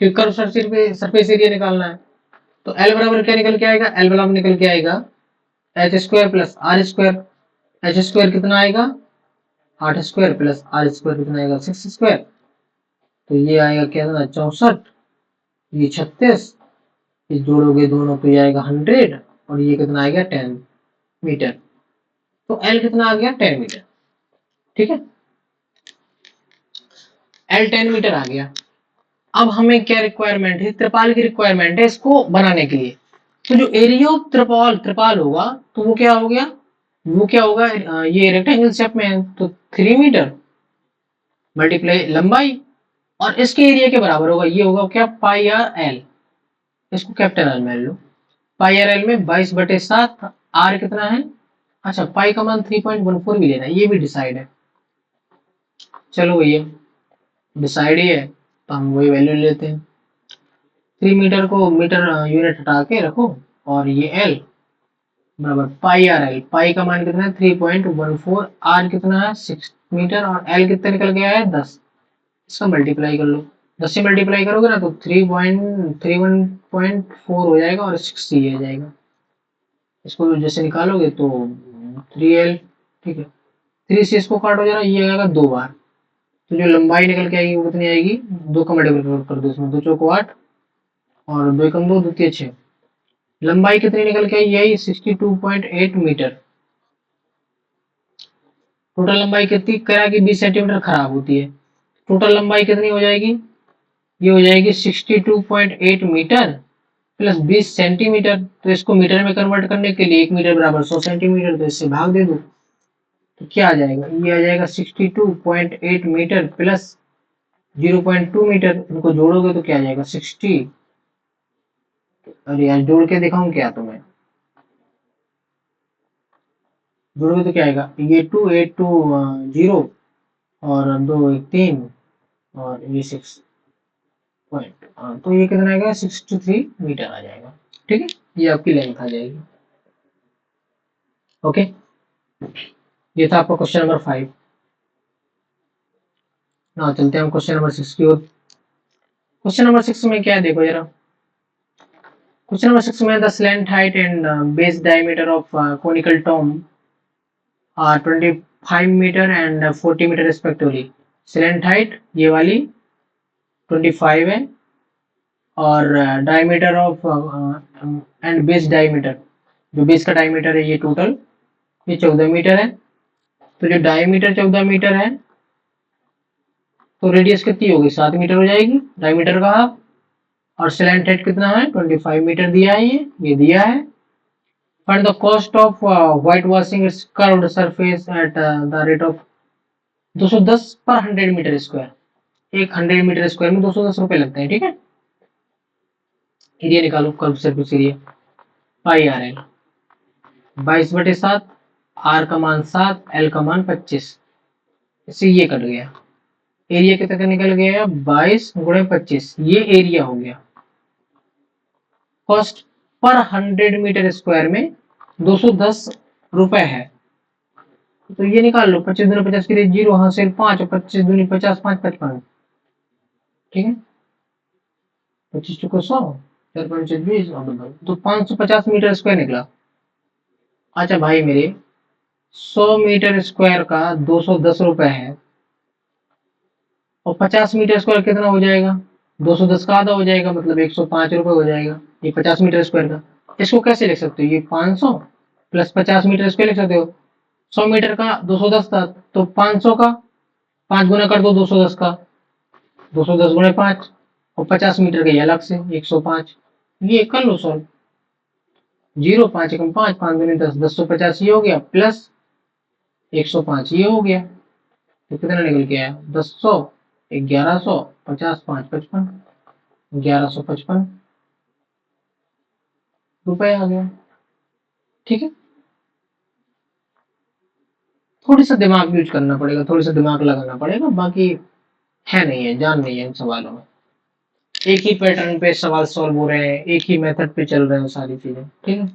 Speaker 1: क्योंकि कर्व सरफेस एरिया निकालना है। तो एल बराबर क्या निकल के आएगा, एल बराबर निकल के आएगा H square plus are square. H square कितना आएगा, 8 स्क्वायर, प्लस आर स्क्वायर कितना आएगा, 6 स्क्वायर। तो ये आएगा क्या, 64, ये 36, ये जोड़ोगे दोनों तो ये आएगा 100, और ये कितना आएगा 10 मीटर। तो एल कितना आ गया, 10 मीटर। ठीक है, एल 10 मीटर आ गया। अब हमें क्या रिक्वायरमेंट है, त्रिपाल की रिक्वायरमेंट है इसको बनाने के लिए। तो जो एरिया ऑफ त्रिपाल त्रिपाल होगा, तो वो क्या हो गया, वो क्या होगा, ये रेक्टेंगल शेप में है, तो 3 मीटर मल्टीप्लाई लंबाई, और इसके एरिया के बराबर होगा, ये होगा क्या, पाई आर एल। इसको कैपिटल एल में लो, पाई आर एल में 22/7, आर कितना है, अच्छा पाई का मान 3.14 भी लेना है, ये भी डिसाइड है। चलो भैया, डिसाइड ही है तो हम वही वैल्यू लेते हैं। 3 मीटर को मीटर यूनिट हटा के रखो और ये एल बराबर पाई आर एल। पाई का मान कितना है 3.14, आर कितना है 6 मीटर और एल कितना निकल गया है 10। इसका मल्टीप्लाई कर लो, 10 से मल्टीप्लाई करोगे ना तो 3.31.4 हो जाएगा और 60 आ जाएगा। इसको जैसे निकालोगे तो 3L, ठीक है। 3 से इसको काटो जरा, ये आएगा 2 बार, तो जो लंबाई निकल के आएगी वो कितनी आएगी, 2 का मल्टीप्लाई कर दो इसमें, 2 चौको 8 और 2 एकम 2, 2 तिया 6। लंबाई कितनी निकल के आई, यही 62.8 मीटर। टोटल लंबाई कितनी करा कि 20 सेंटीमीटर खराब होती है। टोटल लंबाई कितनी हो जाएगी, ये हो जाएगी 62.8 मीटर प्लस 20 सेंटीमीटर। तो इसको मीटर में कन्वर्ट करने के लिए 1 मीटर बराबर 100 सेंटीमीटर, तो इससे भाग दे दो तो क्या आ जाएगा, ये आ जाएगा 62.8 मीटर प्लस 0.2 मीटर। इनको जोड़ोगे तो क्या आ जाएगा 60। अरे यार जोड़ के दिखाऊं क्या तुम्हें, जोड़ोगे तो क्या आएगा, ये 2 8 2 0 और 2 1 3 और ये 6 पॉइंट, तो ये कितना आएगा 63 मीटर आ जाएगा। ठीक है, ये आपकी लेंथ आ जाएगी। ओके, ये था आपका क्वेश्चन नंबर 5। ना चलते हैं हम क्वेश्चन नंबर 6 की ओर। क्वेश्चन नंबर 6 में क्या है देखो जरा। क्वेश्चन नंबर 6 में the slant height and base diameter of conical tomb are 25 metre and 40 metre respectively. Slant height ये वाली 25 है और diameter of and base diameter, जो बेस का डायमीटर है ये टोटल ये 14 मीटर है। तो जो डायमीटर 14 मीटर है तो रेडियस कितनी होगी 7 मीटर हो जाएगी, डायमीटर का हाफ। और स्लैंट हाइट कितना है 25 मीटर दिया है, ये दिया है। Find the cost of white washing it's curved surface at the rate of 210 पर 100 मीटर स्क्वायर। एक 100 मीटर स्क्वायर में 210 रुपए लगते हैं, ठीक है। एरिया निकालो, curve surface area pi are l 22/7, r का मान 7, एल का मान 25, इससे ये कट गया। एरिया कितना निकल गया 22 गुणे 25, ये एरिया हो गया। कॉस्ट पर 100 मीटर स्क्वायर में 210 रुपए है, तो ये निकाल लो। 25 दूनी 50 के लिए 0 हासिल 5 और 25 दूनी 50, 5 55, ठीक है। 25 चुको 100, 4 5 20 और 2, तो 550 मीटर स्क्वायर निकला। अच्छा भाई मेरे 100 मीटर स्क्वायर का 210 रुपए है और 50 मीटर स्क्वायर कितना हो जाएगा, 210 का आधा हो जाएगा, मतलब 105 रुपए हो जाएगा ये 50 मीटर स्क्वायर का। इसको कैसे लिख सकते हो, ये 500 प्लस 50 मीटर स्क्वायर लिख सकते हो। 100 मीटर का 210 था तो 500 का 5 गुना कर दो 210 का, 210 गुणे 5 और 50 मीटर का ये अलग से 105। ये कर लो सॉल्व, 0 5 एकम 5, 5 दूनी 10, 1050 ये हो गया प्लस 105 ये हो गया, तो कितना निकल के आया 1000, 1100, 50 5 55, 1155 रुपए आ गया। ठीक है, थोड़ी सा दिमाग यूज करना पड़ेगा, थोड़ी सा दिमाग लगाना पड़ेगा, बाकी है नहीं है, जान नहीं है इन सवालों में। एक ही पैटर्न पे सवाल सॉल्व हो रहे हैं, एक ही मेथड पे चल रहे हैं सारी चीजें, ठीक है।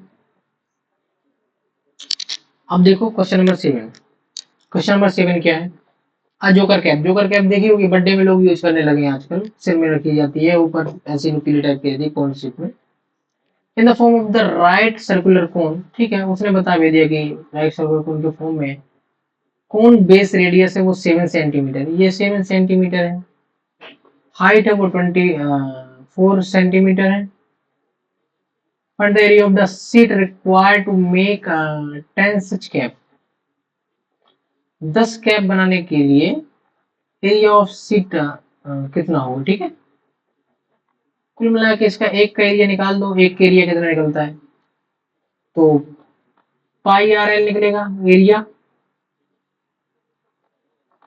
Speaker 1: अब देखो क्वेश्चन नंबर 7। क्वेश्चन नंबर 7 क्या है, जोकर कैप। जोकर कैप देखी होगी, बर्थडे में लोग यूज करने लगे हैं आजकल, सिर में रखी जाती है, ऊपर ऐसी नुकीली टाइप की रहती है कौन सी में, in the form of the right circular cone. ठीक है, उसने बता भी दिया कि राइट सर्कुलर कोन के फॉर्म में कोन बेस रेडियस है वो 7 सेंटीमीटर, ये 7 सेंटीमीटर है। हाइट है वो 24 सेंटीमीटर है। Find the area of the sheet required to make 10 such cap। 10 cap बनाने के लिए एरिया ऑफ शीट कितना होगा, ठीक है। कुल मिला के इसका एक का एरिया निकाल दो, एक का एरिया कितना निकलता है, तो पाई आर एल निकलेगा एरिया,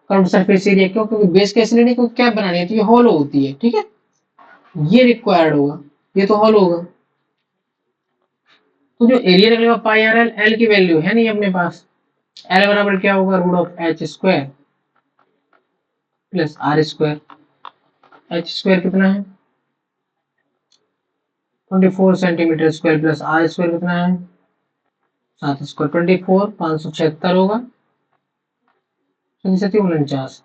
Speaker 1: कर्व सरफेस एरिया। क्यों, क्योंकि बेस कैसे लेने को कैप बनानी है तो ये हॉलो होती है, ठीक है। ये रिक्वायर्ड होगा, ये तो हॉलो होगा, तो जो एरिया निकलेगा पाई आर एल, एल की वैल्यू है नहीं अपने पास, एल बराबर क्या होगा root of H square plus are square. H square कितना है 24 centimetre square plus are square कितना है 7 स्क्वायर 24 576 होगा 49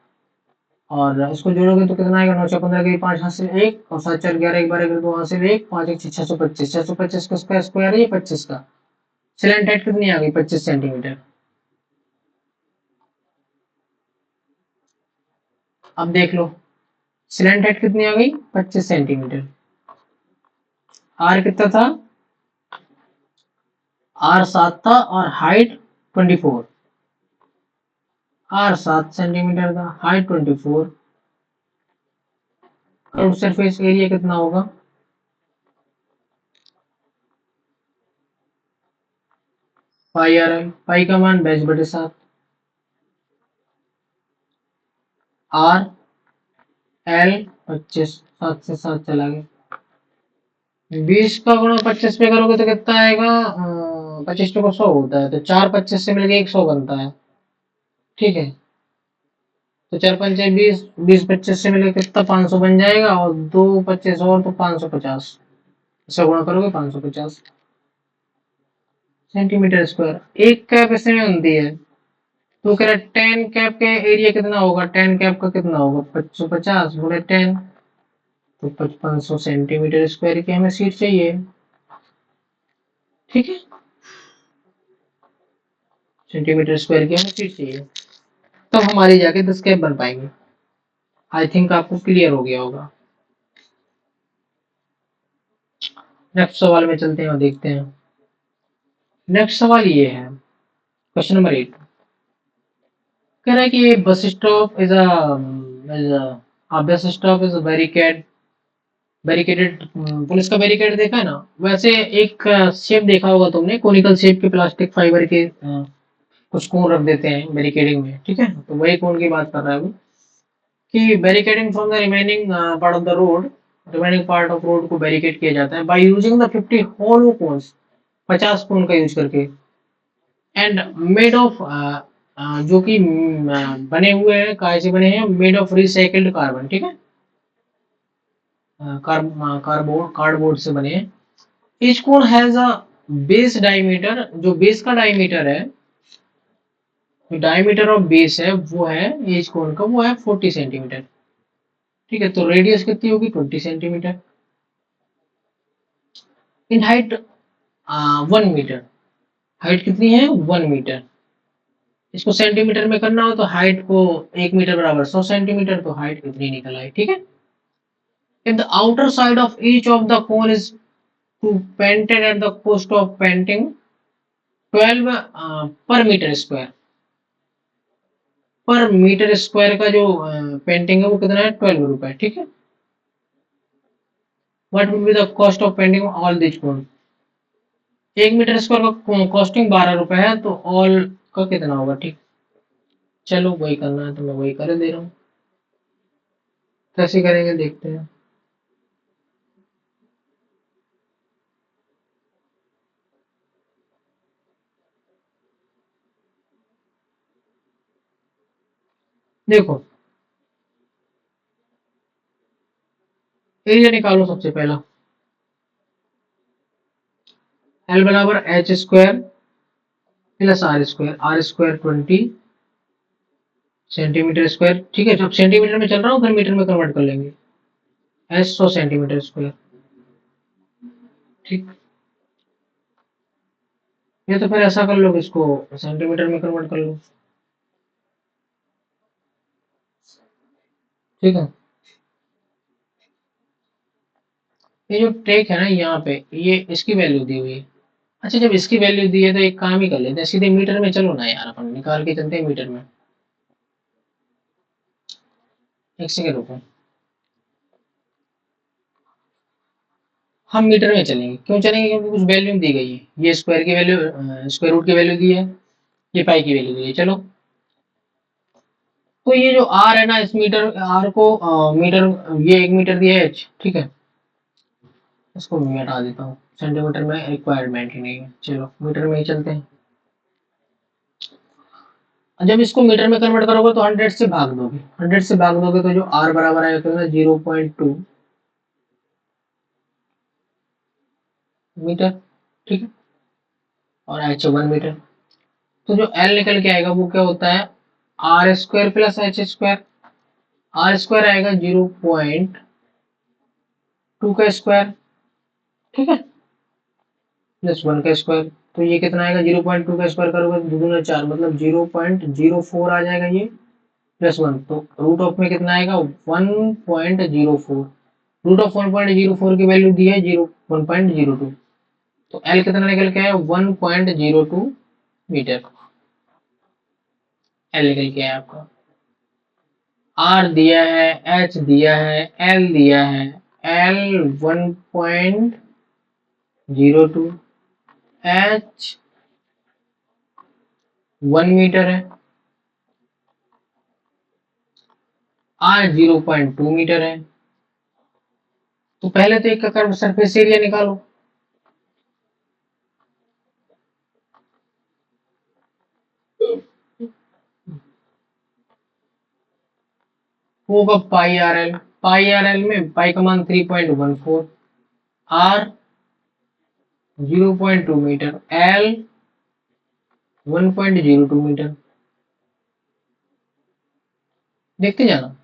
Speaker 1: और इसको जोड़ोगे तो कितना आएगा 915 के 5 हासिल 1 और 7 4 11 एक बार अगर 2 हासिल 1 5 1 625 625 का स्क्वायर है ये 25 का सिलेंट हाइट कितनी आ गई 25 सेंटीमीटर। अब देख लो सिलेंट हाइट कितनी आ गई 25 सेंटीमीटर। आर कितना था आर 7 था और हाइट 24 आर 7 सेंटीमीटर था हाइट 24 और सरफेस एरिया कितना होगा पाई आर आई पाई का मान 22/7 आर एल 25 7 से 7 चला गया 20 का गुणा 25 पे करोगे तो कितना आएगा 25 को 100 होता है तो 4 25 से मिलके 100 बनता है ठीक है तो 4 5 20 20 25 से मिलके कितना 500 बन जाएगा और 2 25 और तो 550 इससे गुणा करोगे 550 सेंटीमीटर स्क्वायर एक कैप इसमें बनती है तो कह रहा है 10 कैप के एरिया कितना होगा 10 कैप का कितना होगा 550 गुणे 10 तो 5500 सेंटीमीटर स्क्वायर की हमें सीट चाहिए ठीक है सेंटीमीटर स्क्वायर की हमें सीट चाहिए तब हमारी जाके 10 कैप बन पाएंगे। आई थिंक आपको क्लियर हो गया होगा। नेक्स्ट सवाल में चलते हैं और देखते हैं। नेक्स्ट सवाल ये है क्वेश्चन नंबर 8 कह रहा है कि bus stop is bus stop is barricade barricaded police का बैरिकेड देखा है ना वैसे एक शेप देखा होगा तुमने कोनिकल शेप के प्लास्टिक फाइबर के कुछ कोन रख देते हैं बैरिकेडिंग में ठीक है तो वही कोन की बात कर रहा है वो कि barricading from the remaining part of the road remaining part of road को बैरिकेड किया जाता है by using the 50 hollow cones 50 cone का यूज करके एंड मेड ऑफ जो कि बने हुए हैं काय से बने हैं मेड ऑफ रिसाइकल्ड कार्बन ठीक है कार्डबोर्ड से बने हैं each cone has a base diameter जो बेस का डायमीटर है जो डायमीटर ऑफ बेस है वो है ईच कोन का वो है 40 सेंटीमीटर ठीक है तो रेडियस कितनी होगी 20 centimetre in height 1 metre height कितनी है 1 मीटर इसको सेंटीमीटर में करना हो तो हाइट को 1 मीटर बराबर 100 सेंटीमीटर तो हाइट कितनी निकल आई ठीक है if the outer side of each of the cone is to painted at the cost of painting 12 पर मीटर स्क्वायर पर मीटर स्क्वायर का जो पेंटिंग है वो कितना है 12 रुपए ठीक है what will be the cost of painting all this cone 1 metre square का कॉस्टिंग 12 रुपए है तो ऑल का कितना होगा ठीक चलो वही करना है तो मैं वही कर दे रहा हूँ कैसे करेंगे देखते हैं देखो एरिया निकालो सबसे पहला एल बराबर h square plus are square 20 centimetre square ठीक है जब सेंटीमीटर में चल रहा हूँ फिर मीटर में कन्वर्ट कर लेंगे एस 100 सेंटीमीटर स्क्वायर ठीक ये तो फिर ऐसा कर लो कि इसको सेंटीमीटर में कन्वर्ट कर लो ठीक है ये जो टेक है ना यहाँ पे ये इसकी वैल्यू दी हुई है अच्छा जब इसकी वैल्यू दी है तो एक काम ही कर लेते हैं सीधे मीटर में चलो ना यार अपन निकाल के चलते हैं मीटर में एक सेकेंड रुको हम मीटर में चलेंगे क्यों चलेंगे क्योंकि कुछ वैल्यू दी गई है ये स्क्वायर की वैल्यू स्क्वायर रूट की वैल्यू दी है ये पाई की वैल्यू दी है चलो तो ये जो आर है ना इस मीटर आर को मीटर ये 1 मीटर दिया है एच ठीक है इसको मैं हटा देता हूँ सेंटीमीटर में रिक्वायरमेंट ही नहीं है चलो मीटर में ही चलते हैं जब इसको मीटर में कन्वर्ट करोगे तो 100 से भाग दोगे, 100 से भाग दोगे तो जो आर बराबर आएगा तो 0.2 मीटर, ठीक है, और एच 1 मीटर। तो जो एल निकल के आएगा वो क्या होता है, r square plus H square. Are square आएगा 0.2 का स्क्वायर, ठीक है, प्लस 1 का स्क्वायर। तो ये कितना आएगा, 0.2 का स्क्वायर करोगे तो 2 दूना 4, मतलब 0.04 आ जाएगा ये, +1। तो रूट ऑफ में कितना आएगा, 1.04। रूट ऑफ 1.04 की वैल्यू दी है 1.02। तो एल कितना निकल के आया, 1.02 मीटर। एल निकल के आया आपका। आर दिया है, एच दिया है, एल दिया है। एल 1.02, एच 1 मीटर है, आर 0.2 मीटर है। तो पहले तो एक का कर्व सरफेस एरिया निकालो। होगा पाई आर एल। पाई आर एल में पाई का मान 3.14, आर 0.2 मीटर, एल 1.02 मीटर। देखते जाना।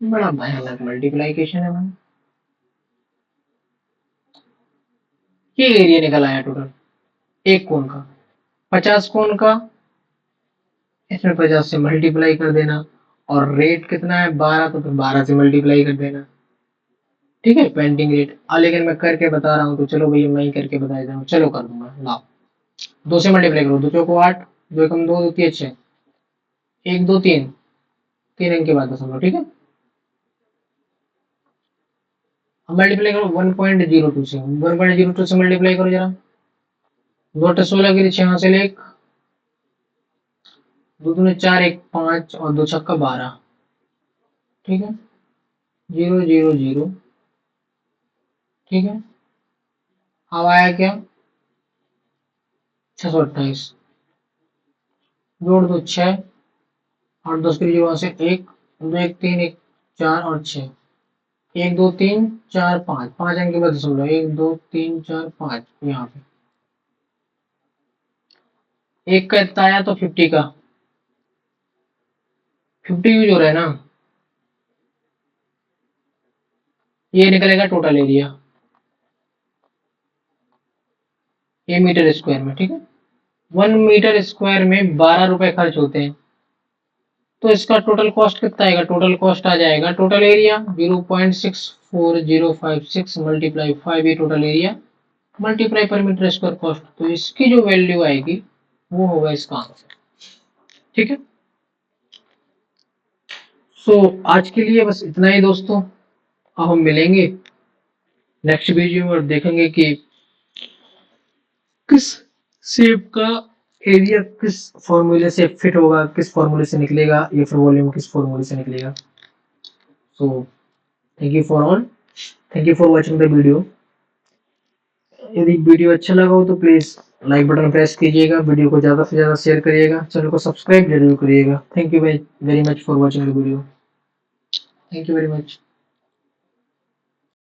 Speaker 1: बड़ा भयानक मल्टीप्लाइकेशन है भाई। ये एरिया निकल आया टोटल एक कोण का, 50 कोण का, इसमें 50 से मल्टीप्लाई कर देना। और रेट कितना है 12, तो फिर 12 से मल्टीप्लाई कर देना, ठीक है, पेंटिंग रेट। लेकिन मैं करके बता रहा हूँ तो चलो भैया मैं ही करके बता देता हूँ, चलो कर दूंगा। लाओ 2 से मल्टीप्लाई करो, 2 चौको 8, 2 एकम 2, 2 तिया 6, 1 2 3, 3 अंक के बाद दशमलव, ठीक है। अब मल्टीप्लाई करो 1.02 से, 1.02 से मल्टीप्लाई करो जरा। 2 8 16 की 6 हासिल 1, 2 दूनी 4, 1 5 और 2 छक्का 12, ठीक है, 0 0 0, ठीक है। अब आया क्या, 628, जोड़ दो 6, 8 10 की 0 से 1, 2 1 3 1 4 और 6, 1 2 3 4 5, 5 अंक के बाद दशमलव, 1 2 3 4 5, यहाँ पे एक का इतना आया तो 50 का 50 यूज हो रहा है ना, ये निकलेगा टोटल एरिया ये मीटर स्क्वायर में, ठीक है। 1 मीटर स्क्वायर में 12 रुपए खर्च होते हैं, तो इसका टोटल कॉस्ट कितना आएगा, टोटल कॉस्ट आ जाएगा, टोटल एरिया 0.64056 मल्टीप्लाई 5, ये टोटल एरिया मल्टीप्लाई पर मीटर स्क्वायर कॉस्ट। तो इसकी जो वैल्यू आएगी वो होगा इसका आंसर, ठीक है। सो आज के लिए बस इतना ही दोस्तों। अब हम मिलेंगे नेक्स्ट वीडियो में और देखेंगे कि किस शेप का एरिया किस फॉर्मूले से फिट होगा, किस फॉर्मूले से निकलेगा, या फिर वॉल्यूम किस फॉर्मूले से निकलेगा। So thank you for all, thank you for watching the video. यदि वीडियो अच्छा लगा हो तो प्लीज लाइक बटन प्रेस कीजिएगा, वीडियो को ज्यादा से ज्यादा शेयर करिएगा, चैनल को सब्सक्राइब जरूर करिएगा। Thank you very much for watching the video, thank you very much.